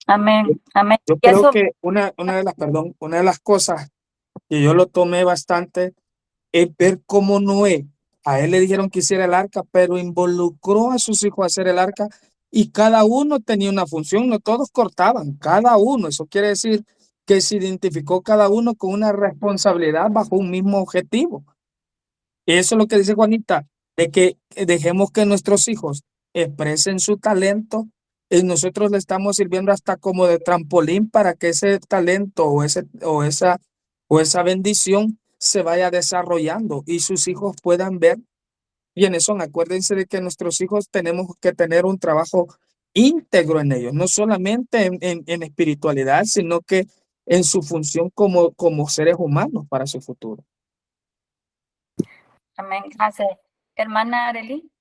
Speaker 6: Amén, amén.
Speaker 1: Yo creo que una de las cosas que yo lo tomé bastante es ver cómo Noé, a él le dijeron que hiciera el arca, pero involucró a sus hijos a hacer el arca y cada uno tenía una función, no todos cortaban, cada uno. Eso quiere decir que se identificó cada uno con una responsabilidad bajo un mismo objetivo. Eso es lo que dice Juanita, de que dejemos que nuestros hijos expresen su talento y nosotros le estamos sirviendo hasta como de trampolín para que ese talento o esa bendición se vaya desarrollando y sus hijos puedan ver quiénes son. Acuérdense de que nuestros hijos tenemos que tener un trabajo íntegro en ellos, no solamente en espiritualidad, sino que en su función como seres humanos para su futuro.
Speaker 6: Amén, gracias. Hermana Arely.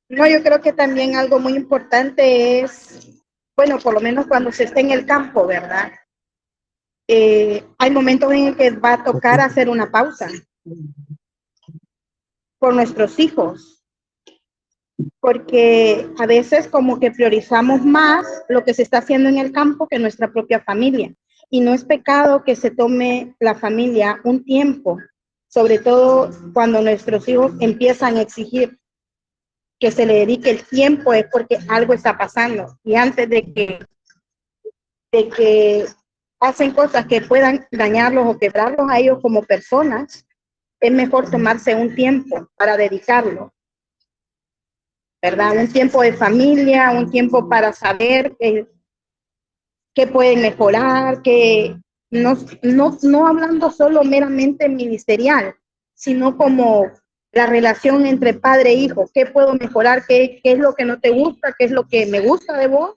Speaker 8: No, yo creo que también algo muy importante es, bueno, por lo menos cuando se esté en el campo, ¿verdad? Hay momentos en el que va a tocar hacer una pausa por nuestros hijos, porque a veces como que priorizamos más lo que se está haciendo en el campo que nuestra propia familia. Y no es pecado que se tome la familia un tiempo, sobre todo cuando nuestros hijos empiezan a exigir que se le dedique el tiempo, es porque algo está pasando. Y antes de que hacen cosas que puedan dañarlos o quebrarlos a ellos como personas, es mejor tomarse un tiempo para dedicarlo, ¿verdad? Un tiempo de familia, un tiempo para saber qué pueden mejorar, que no hablando solo meramente ministerial, sino como la relación entre padre e hijo. ¿Qué puedo mejorar? ¿Qué es lo que no te gusta? ¿Qué es lo que me gusta de vos?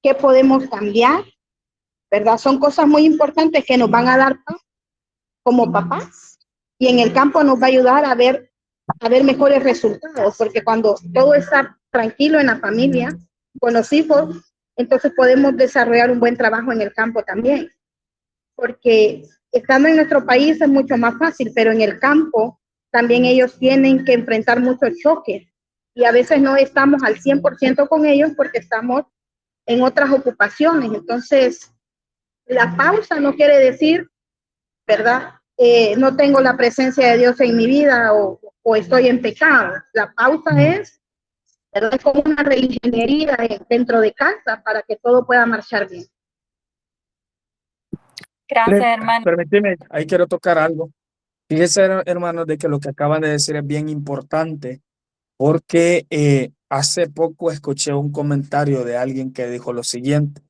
Speaker 8: ¿Qué podemos cambiar? ¿Verdad? Son cosas muy importantes que nos van a dar paz como papás, y en el campo nos va a ayudar a ver mejores resultados, porque cuando todo está tranquilo en la familia, con los hijos, entonces podemos desarrollar un buen trabajo en el campo también. Porque estando en nuestro país es mucho más fácil, pero en el campo también ellos tienen que enfrentar muchos choques y a veces no estamos al 100% con ellos porque estamos en otras ocupaciones. Entonces, la pausa no quiere decir, ¿verdad? No tengo la presencia de Dios en mi vida o estoy en pecado. La pausa es, ¿verdad? Es como una reingeniería dentro de casa para que todo pueda marchar bien.
Speaker 6: Gracias, hermano.
Speaker 1: Permíteme, ahí quiero tocar algo. Fíjese, hermanos, de que lo que acaban de decir es bien importante, porque hace poco escuché un comentario de alguien que dijo lo siguiente: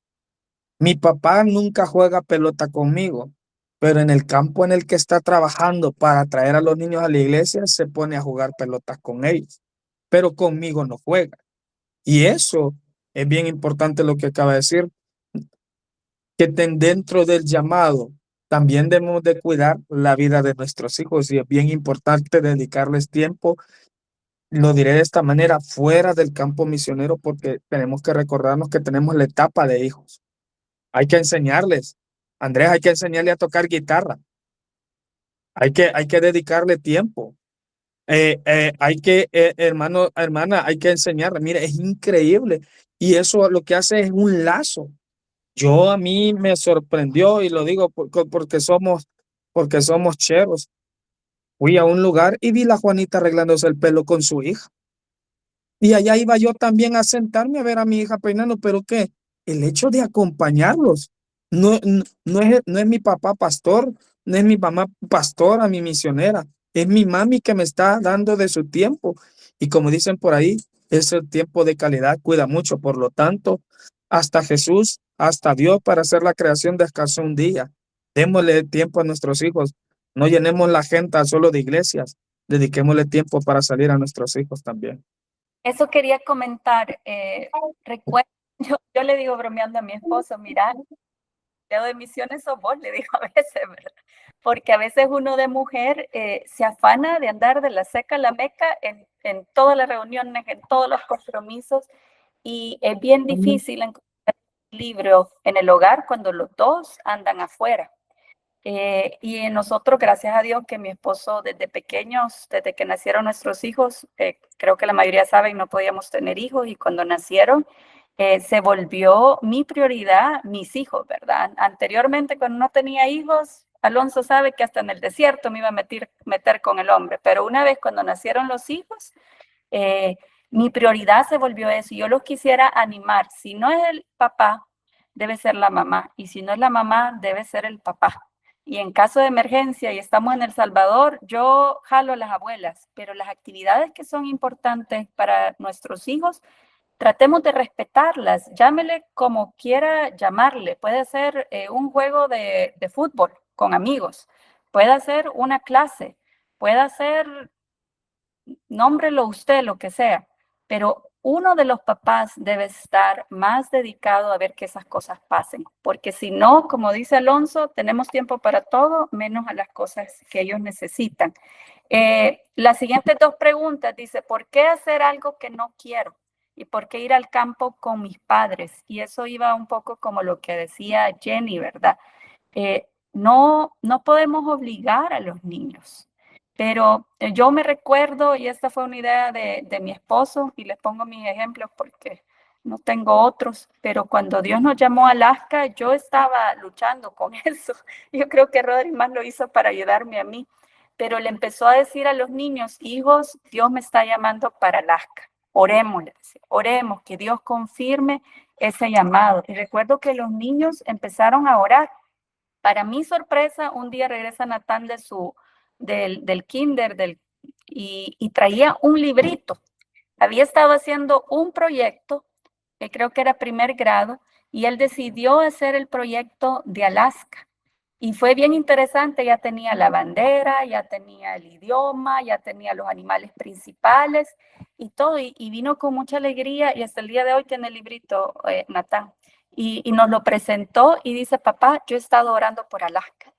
Speaker 1: mi papá nunca juega pelota conmigo, pero en el campo en el que está trabajando para traer a los niños a la iglesia se pone a jugar pelotas con ellos, pero conmigo no juega. Y eso es bien importante lo que acaba de decir, que dentro del llamado también debemos de cuidar la vida de nuestros hijos y es bien importante dedicarles tiempo. Lo diré de esta manera, fuera del campo misionero, porque tenemos que recordarnos que tenemos la etapa de hijos. Hay que enseñarles. Andrés, hay que enseñarle a tocar guitarra. Hay que dedicarle tiempo. Hermana, hay que enseñarle. Mire, es increíble. Y eso lo que hace es un lazo. A mí me sorprendió y lo digo porque somos cheros. Fui a un lugar y vi a la Juanita arreglándose el pelo con su hija. Y allá iba yo también a sentarme a ver a mi hija peinando, pero ¿qué? El hecho de acompañarlos. No es mi papá pastor, no es mi mamá pastora, mi misionera. Es mi mami que me está dando de su tiempo. Y como dicen por ahí, ese tiempo de calidad cuida mucho. Por lo tanto, hasta Jesús, hasta Dios para hacer la creación descansó un día. Démosle tiempo a nuestros hijos. No llenemos la agenda solo de iglesias. Dediquémosle tiempo para salir a nuestros hijos también.
Speaker 6: Eso quería comentar. Recuerdo, yo le digo bromeando a mi esposo, mira, el de misiones sos vos, le digo a veces, ¿verdad? Porque a veces uno de mujer se afana de andar de la seca a la meca en todas las reuniones, en todos los compromisos, y es bien difícil encontrar equilibrio en el hogar cuando los dos andan afuera. Y nosotros, gracias a Dios, que mi esposo desde pequeños, desde que nacieron nuestros hijos, creo que la mayoría saben, no podíamos tener hijos y cuando nacieron se volvió mi prioridad, mis hijos, ¿verdad? Anteriormente, cuando no tenía hijos, Alonso sabe que hasta en el desierto me iba a meter con el hombre, pero una vez cuando nacieron los hijos, mi prioridad se volvió eso. Y yo los quisiera animar. Si no es el papá, debe ser la mamá. Y si no es la mamá, debe ser el papá. Y en caso de emergencia y estamos en El Salvador, yo jalo a las abuelas, pero las actividades que son importantes para nuestros hijos, tratemos de respetarlas. Llámele como quiera llamarle. Puede ser un juego de fútbol con amigos, puede ser una clase, puede ser, nómbrelo usted, lo que sea, pero uno de los papás debe estar más dedicado a ver que esas cosas pasen, porque si no, como dice Alonso, tenemos tiempo para todo, menos a las cosas que ellos necesitan. Las siguientes dos preguntas, dice, ¿por qué hacer algo que no quiero? ¿Y por qué ir al campo con mis padres? Y eso iba un poco como lo que decía Jenny, ¿verdad? No podemos obligar a los niños. Pero yo me recuerdo, y esta fue una idea de mi esposo, y les pongo mis ejemplos porque no tengo otros, pero cuando Dios nos llamó a Alaska, yo estaba luchando con eso. Yo creo que Rodri más lo hizo para ayudarme a mí, pero le empezó a decir a los niños, hijos, Dios me está llamando para Alaska. Oremos, oremos, que Dios confirme ese llamado. Y recuerdo que los niños empezaron a orar. Para mi sorpresa, un día regresa Natán del kinder y traía un librito. Había estado haciendo un proyecto, que creo que era primer grado, y él decidió hacer el proyecto de Alaska. Y fue bien interesante, ya tenía la bandera, ya tenía el idioma, ya tenía los animales principales y todo, y vino con mucha alegría y hasta el día de hoy tiene el librito, Natán. Y nos lo presentó y dice, papá, yo he estado orando por Alaska.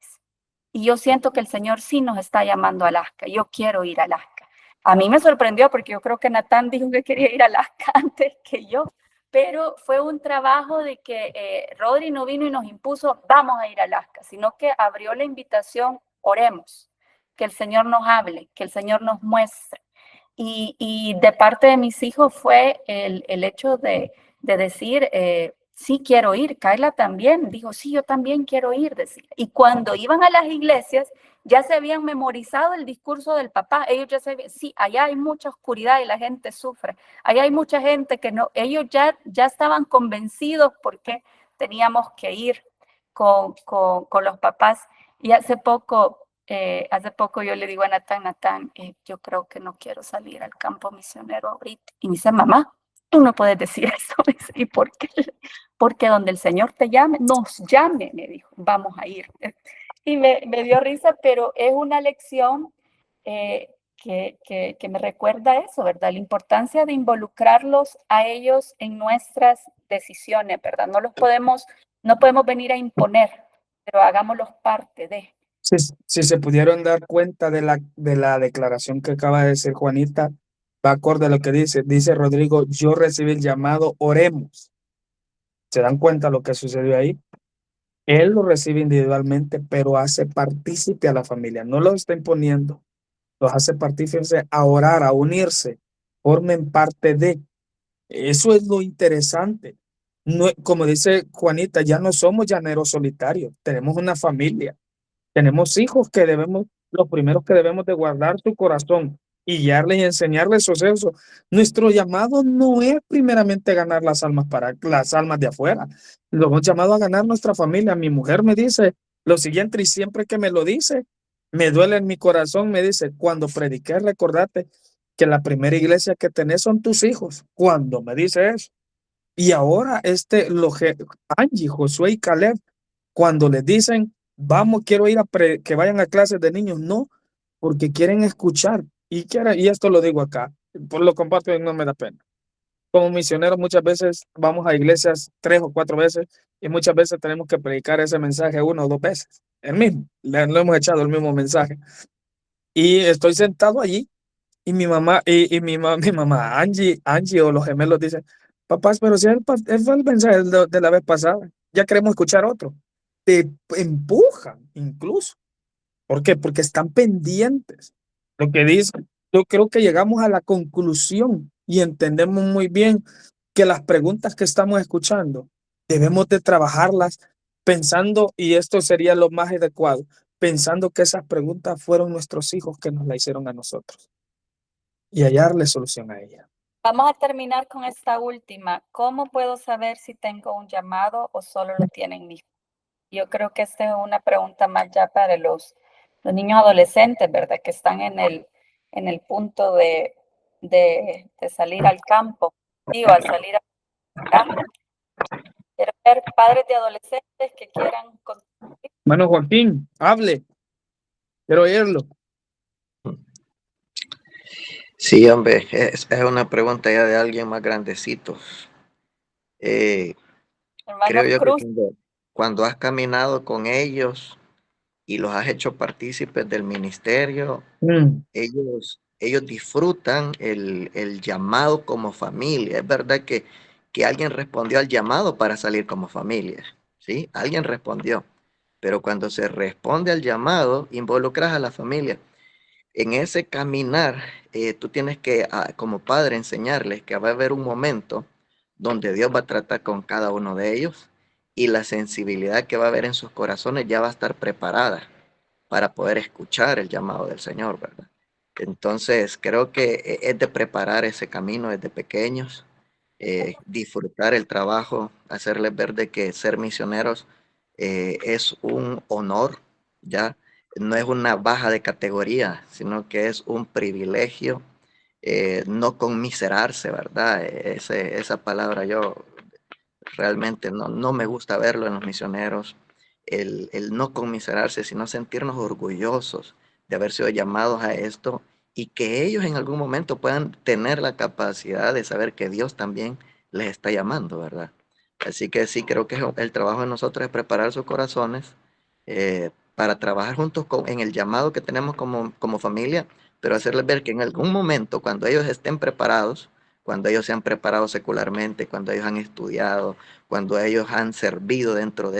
Speaker 6: Y yo siento que el Señor sí nos está llamando a Alaska. Yo quiero ir a Alaska. A mí me sorprendió porque yo creo que Natán dijo que quería ir a Alaska antes que yo. pero fue un trabajo de que Rodri no vino y nos impuso, vamos a ir a Alaska, sino que abrió la invitación, oremos, que el Señor nos hable, que el Señor nos muestre. Y de parte de mis hijos fue el hecho de decir, sí quiero ir. Kayla también dijo, sí, yo también quiero ir. Decía. Y cuando iban a las iglesias, ya se habían memorizado el discurso del papá. Ellos ya sabían, sí, allá hay mucha oscuridad y la gente sufre. Allá hay mucha gente que no, ellos ya estaban convencidos porque teníamos que ir con los papás. Y hace poco yo le digo a Natán, yo creo que no quiero salir al campo misionero ahorita. Y me dice, mamá, tú no puedes decir eso. ¿Y por qué? Porque donde el Señor te llame, nos llame, me dijo, vamos a ir. Y me dio risa, pero es una lección que me recuerda eso, ¿verdad? La importancia de involucrarlos a ellos en nuestras decisiones, ¿verdad? No podemos venir a imponer, pero hagámoslos parte de.
Speaker 1: Si se pudieron dar cuenta de la declaración que acaba de decir Juanita, va acorde a lo que dice Rodrigo, yo recibí el llamado, oremos. ¿Se dan cuenta lo que sucedió ahí? Él lo recibe individualmente, pero hace partícipe a la familia, no lo está imponiendo, los hace partícipes a orar, a unirse, formen parte de. Eso es lo interesante. No, como dice Juanita, ya no somos llaneros solitarios, tenemos una familia. Tenemos hijos que los primeros que debemos de guardar su corazón y guiarles y enseñarles eso. Nuestro llamado no es primeramente ganar las almas de afuera. Lo hemos llamado a ganar nuestra familia. Mi mujer me dice lo siguiente y siempre que me lo dice, me duele en mi corazón. Me dice, cuando prediqué, recordate que la primera iglesia que tenés son tus hijos. Cuando me dice eso. Y ahora Angie, Josué y Caleb, cuando les dicen, vamos, quiero ir que vayan a clases de niños, no, porque quieren escuchar. Y esto lo digo acá, por lo comparto y no me da pena. Como misioneros muchas veces vamos a iglesias 3 o 4 veces y muchas veces tenemos que predicar ese mensaje 1 o 2 veces. El mismo, lo hemos echado el mismo mensaje. Y estoy sentado allí y mi mamá, mi mamá, Angie o los gemelos dicen, papás, pero si es el mensaje de la vez pasada, ya queremos escuchar otro. Te empujan incluso. ¿Por qué? Porque están pendientes. Lo que dicen, yo creo que llegamos a la conclusión y entendemos muy bien que las preguntas que estamos escuchando debemos de trabajarlas pensando, y esto sería lo más adecuado, pensando que esas preguntas fueron nuestros hijos que nos la hicieron a nosotros y hallarle solución a ella.
Speaker 6: Vamos a terminar con esta última. ¿Cómo puedo saber si tengo un llamado o solo lo tienen mis hijos? Yo creo que esta es una pregunta más ya para los niños adolescentes, ¿verdad? Que están en el punto de salir al campo. A salir al campo. Quiero ver padres de adolescentes que quieran contribuir.
Speaker 1: Bueno, Joaquín, hable. Quiero oírlo.
Speaker 2: Sí, hombre, es una pregunta ya de alguien más grandecito. Creo yo
Speaker 6: Cruz.
Speaker 2: que cuando has caminado con ellos y los has hecho partícipes del ministerio, ellos disfrutan el llamado como familia. Es verdad que alguien respondió al llamado para salir como familia, ¿sí? Alguien respondió, pero cuando se responde al llamado, involucras a la familia. En ese caminar, tú tienes que, como padre, enseñarles que va a haber un momento donde Dios va a tratar con cada uno de ellos y la sensibilidad que va a haber en sus corazones ya va a estar preparada para poder escuchar el llamado del Señor, ¿verdad? Entonces, creo que es de preparar ese camino desde pequeños, disfrutar el trabajo, hacerles ver de que ser misioneros es un honor, ¿ya? No es una baja de categoría, sino que es un privilegio, no conmiserarse, ¿verdad? Esa palabra yo realmente no me gusta verlo en los misioneros, el no conmiserarse, sino sentirnos orgullosos de haber sido llamados a esto y que ellos en algún momento puedan tener la capacidad de saber que Dios también les está llamando, ¿verdad? Así que sí, creo que el trabajo de nosotros es preparar sus corazones para trabajar juntos en el llamado que tenemos como familia, pero hacerles ver que en algún momento, cuando ellos estén preparados, cuando ellos se han preparado secularmente, cuando ellos han estudiado, cuando ellos han servido dentro de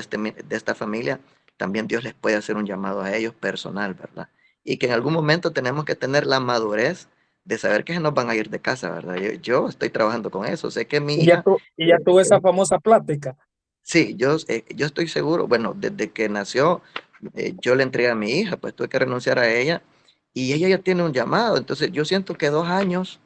Speaker 2: esta familia, también Dios les puede hacer un llamado a ellos personal, ¿verdad? Y que en algún momento tenemos que tener la madurez de saber que se nos van a ir de casa, ¿verdad? Yo estoy trabajando con eso, sé que mi hija...
Speaker 1: Y ya tuvo esa famosa plática.
Speaker 2: Sí, yo estoy seguro, bueno, desde que nació, yo le entregué a mi hija, pues tuve que renunciar a ella y ella ya tiene un llamado, entonces yo siento que 2 años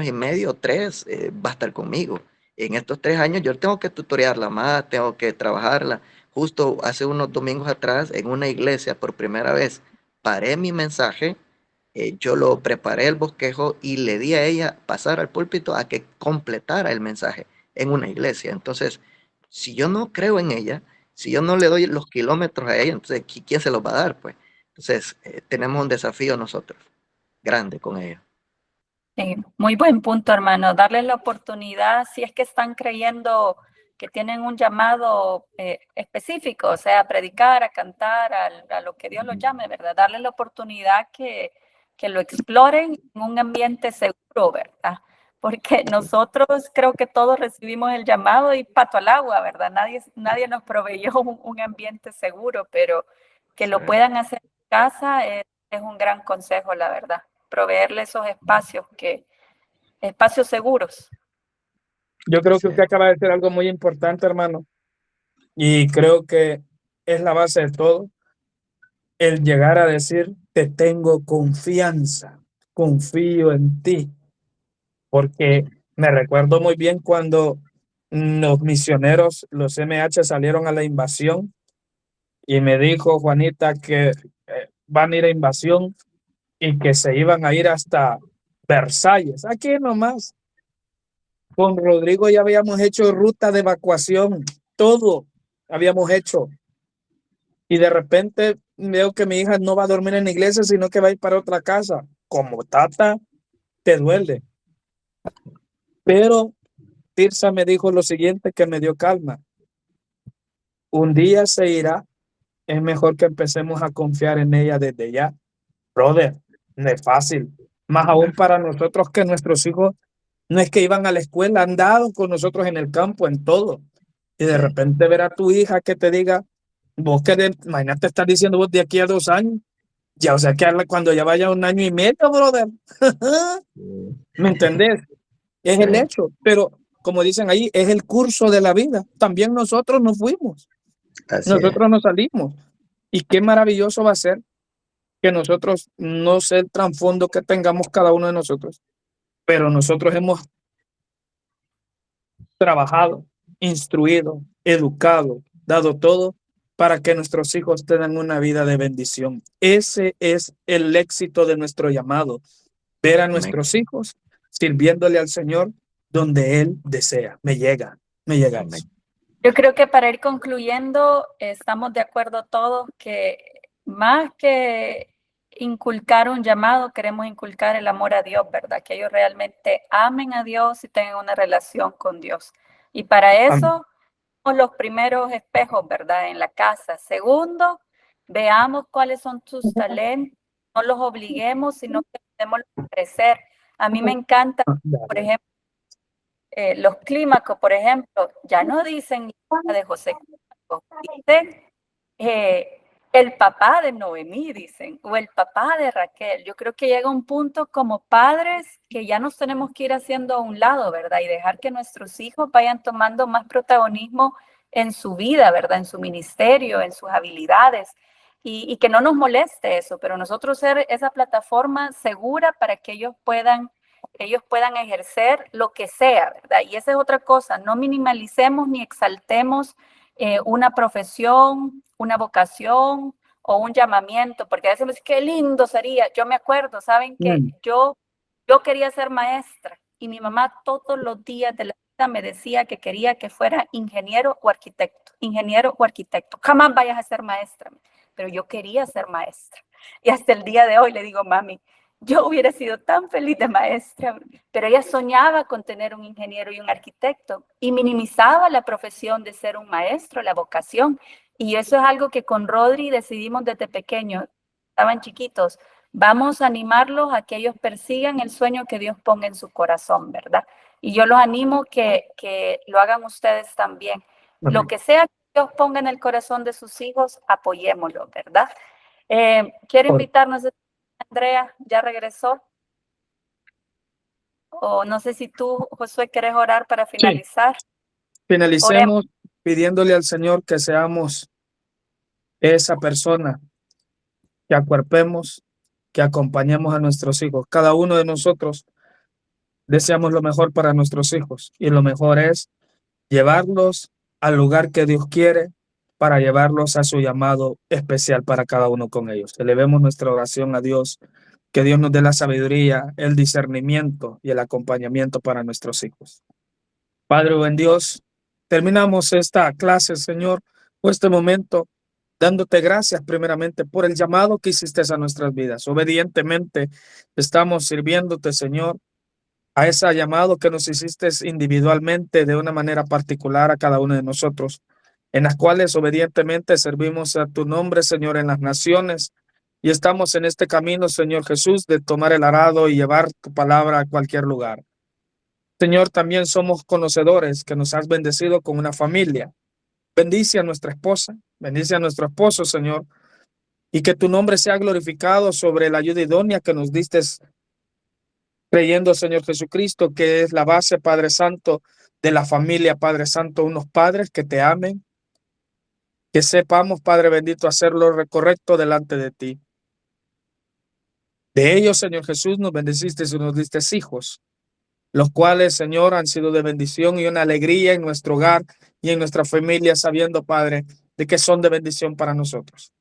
Speaker 2: y medio, 3, va a estar conmigo. En estos 3 años yo tengo que tutorearla más, tengo que trabajarla. Justo hace unos domingos atrás, en una iglesia, por primera vez, paré mi mensaje, yo lo preparé el bosquejo y le di a ella pasar al púlpito a que completara el mensaje en una iglesia. Entonces, si yo no creo en ella, si yo no le doy los kilómetros a ella, entonces, ¿quién se los va a dar? Pues, entonces, tenemos un desafío nosotros, grande con ella.
Speaker 6: Sí, muy buen punto, hermano. Darles la oportunidad, si es que están creyendo que tienen un llamado específico, o sea, a predicar, a cantar, a lo que Dios los llame, ¿verdad? Darles la oportunidad que lo exploren en un ambiente seguro, ¿verdad? Porque nosotros creo que todos recibimos el llamado y pato al agua, ¿verdad? Nadie nos proveyó un ambiente seguro, pero que lo puedan hacer en casa es un gran consejo, la verdad. Proveerle esos espacios seguros.
Speaker 1: Yo creo que usted acaba de decir algo muy importante, hermano, y creo que es la base de todo, el llegar a decir, te tengo confianza, confío en ti, porque me recuerdo muy bien cuando los misioneros, los MH, salieron a la invasión y me dijo Juanita que van a ir a invasión y que se iban a ir hasta Versalles, aquí nomás. Con Rodrigo ya habíamos hecho ruta de evacuación, todo habíamos hecho. Y de repente veo que mi hija no va a dormir en la iglesia, sino que va a ir para otra casa. Como tata, te duele. Pero Tirsa me dijo lo siguiente que me dio calma. Un día se irá, es mejor que empecemos a confiar en ella desde ya. Brother, no es fácil. Más aún para nosotros que nuestros hijos no es que iban a la escuela, han dado con nosotros en el campo, en todo. Y de repente ver a tu hija que te diga, vos imagínate estar diciendo vos de aquí a 2 años, ya, o sea que cuando ya vaya 1 año y medio, brother. ¿Me entendés? Es el hecho, pero como dicen ahí, es el curso de la vida. También nosotros nos fuimos, nosotros nos salimos. Y qué maravilloso va a ser que nosotros, no sé el trasfondo que tengamos cada uno de nosotros, pero nosotros hemos trabajado, instruido, educado, dado todo para que nuestros hijos tengan una vida de bendición. Ese es el éxito de nuestro llamado, ver a nuestros hijos sirviéndole al Señor donde Él desea. Me llega eso.
Speaker 6: Yo creo que para ir concluyendo, estamos de acuerdo todos que más que inculcar un llamado, queremos inculcar el amor a Dios, ¿verdad? Que ellos realmente amen a Dios y tengan una relación con Dios. Y para eso, los primeros espejos, ¿verdad? En la casa. Segundo, veamos cuáles son tus talentos, no los obliguemos, sino que podemos crecer. A mí me encanta, por ejemplo, los clímacos, por ejemplo, ya no dicen de José Clímaco, dicen el papá de Noemí, dicen, o el papá de Raquel. Yo creo que llega un punto como padres que ya nos tenemos que ir haciendo a un lado, ¿verdad? Y dejar que nuestros hijos vayan tomando más protagonismo en su vida, ¿verdad? En su ministerio, en sus habilidades. Y que no nos moleste eso, pero nosotros ser esa plataforma segura para que ellos puedan ejercer lo que sea, ¿verdad? Y esa es otra cosa, no minimalicemos ni exaltemos una profesión, una vocación o un llamamiento, porque a veces me dicen, qué lindo sería. Yo me acuerdo, ¿saben qué? Yo quería ser maestra y mi mamá todos los días de la vida me decía que quería que fuera ingeniero o arquitecto. Jamás vayas a ser maestra, pero yo quería ser maestra. Y hasta el día de hoy le digo, mami, yo hubiera sido tan feliz de maestra, pero ella soñaba con tener un ingeniero y un arquitecto y minimizaba la profesión de ser un maestro, la vocación. Y eso es algo que con Rodri decidimos desde pequeños, estaban chiquitos, Vamos a animarlos a que ellos persigan el sueño que Dios ponga en su corazón, ¿verdad? Y yo los animo que lo hagan ustedes también. Lo
Speaker 1: Amén.
Speaker 6: que sea que Dios ponga en el corazón de sus hijos, apoyémoslo, ¿verdad? Quiero invitarnos, Andrea, ¿ya regresó? O no sé si tú, Josué, quieres orar para finalizar.
Speaker 1: Finalicemos pidiéndole al Señor que seamos esa persona, que acuerpemos, que acompañemos a nuestros hijos. Cada uno de nosotros deseamos lo mejor para nuestros hijos y lo mejor es llevarlos al lugar que Dios quiere para llevarlos a su llamado especial para cada uno con ellos. Elevemos nuestra oración a Dios, que Dios nos dé la sabiduría, el discernimiento y el acompañamiento para nuestros hijos. Padre buen Dios, terminamos esta clase, Señor, o este momento, dándote gracias primeramente por el llamado que hiciste a nuestras vidas. Obedientemente estamos sirviéndote, Señor, a ese llamado que nos hiciste individualmente de una manera particular a cada uno de nosotros, en las cuales obedientemente servimos a tu nombre, Señor, en las naciones, y estamos en este camino, Señor Jesús, de tomar el arado y llevar tu palabra a cualquier lugar. Señor, también somos conocedores que nos has bendecido con una familia. Bendice a nuestra esposa, bendice a nuestro esposo, Señor, y que tu nombre sea glorificado sobre la ayuda idónea que nos diste, creyendo, Señor Jesucristo, que es la base, Padre Santo, de la familia, Padre Santo, unos padres que te amen, que sepamos, Padre bendito, hacer lo correcto delante de ti. De ellos, Señor Jesús, nos bendeciste y nos diste hijos, los cuales, Señor, han sido de bendición y una alegría en nuestro hogar y en nuestra familia, sabiendo, Padre, de que son de bendición para nosotros.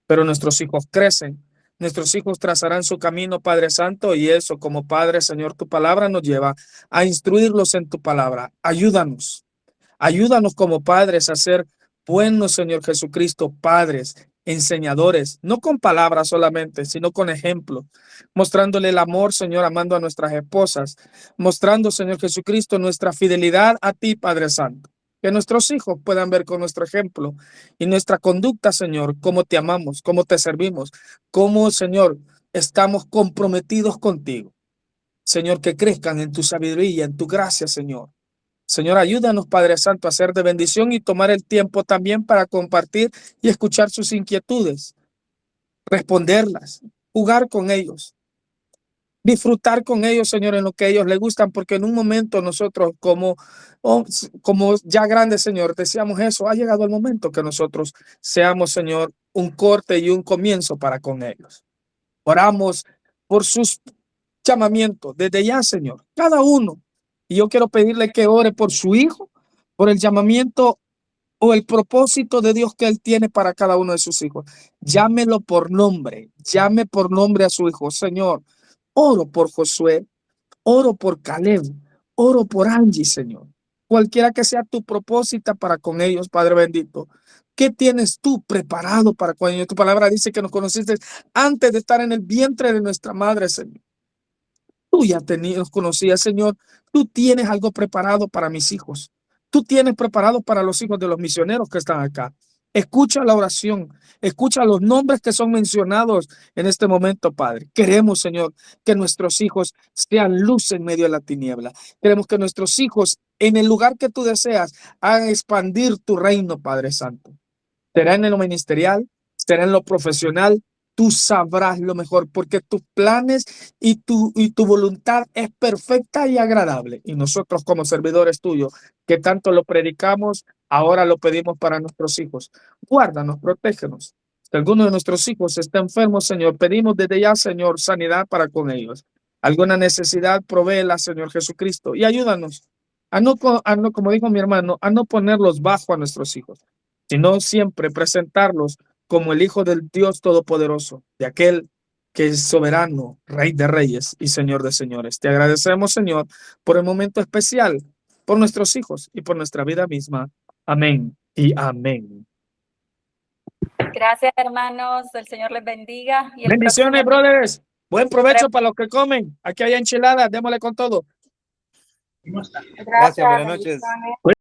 Speaker 1: Pero nuestros hijos crecen, nuestros hijos trazarán su camino, Padre Santo, y eso como Padre, Señor, tu palabra nos lleva a instruirlos en tu palabra. Ayúdanos como padres a ser buenos, Señor Jesucristo, padres, enseñadores, no con palabras solamente, sino con ejemplo, mostrándole el amor, Señor, amando a nuestras esposas, mostrando, Señor Jesucristo, nuestra fidelidad a ti, Padre Santo. Que nuestros hijos puedan ver con nuestro ejemplo y nuestra conducta, Señor, cómo te amamos, cómo te servimos, cómo, Señor, estamos comprometidos contigo. Señor, que crezcan en tu sabiduría, en tu gracia, Señor. Señor, ayúdanos, Padre Santo, a ser de bendición y tomar el tiempo también para compartir y escuchar sus inquietudes, responderlas, jugar con ellos, disfrutar con ellos, Señor, en lo que a ellos les gustan, porque en un momento nosotros como ya grandes, Señor, decíamos eso, ha llegado el momento que nosotros seamos, Señor, un corte y un comienzo para con ellos. Oramos por sus llamamientos desde ya, Señor, cada uno. Y yo quiero pedirle que ore por su hijo, por el llamamiento o el propósito de Dios que él tiene para cada uno de sus hijos. Llámelo por nombre, llame por nombre a su hijo. Señor, oro por Josué, oro por Caleb, oro por Angie, Señor. Cualquiera que sea tu propósito para con ellos, Padre bendito. ¿Qué tienes tú preparado para con ellos? Tu palabra dice que nos conociste antes de estar en el vientre de nuestra madre, Señor. Tú ya nos conocías, Señor. Tú tienes algo preparado para mis hijos. Tú tienes preparado para los hijos de los misioneros que están acá. Escucha la oración, escucha los nombres que son mencionados en este momento, Padre. Queremos, Señor, que nuestros hijos sean luz en medio de la tiniebla. Queremos que nuestros hijos, en el lugar que tú deseas, hagan expandir tu reino, Padre Santo. Será en lo ministerial, será en lo profesional. Tú sabrás lo mejor, porque tus planes y tu voluntad es perfecta y agradable. Y nosotros como servidores tuyos, que tanto lo predicamos, ahora lo pedimos para nuestros hijos. Guárdanos, protégenos. Si alguno de nuestros hijos está enfermo, Señor, pedimos desde ya, Señor, sanidad para con ellos. Alguna necesidad, provéela, Señor Jesucristo, y ayúdanos a no, como dijo mi hermano, a no ponerlos bajo a nuestros hijos, sino siempre presentarlos como el Hijo del Dios Todopoderoso, de aquel que es soberano, Rey de Reyes y Señor de Señores. Te agradecemos, Señor, por el momento especial, por nuestros hijos y por nuestra vida misma. Amén y amén.
Speaker 6: Gracias, hermanos. El Señor les bendiga. Y
Speaker 1: bendiciones, brothers. Buen provecho para los que comen. Aquí hay enchiladas. Démosle con todo.
Speaker 5: Gracias, buenas noches.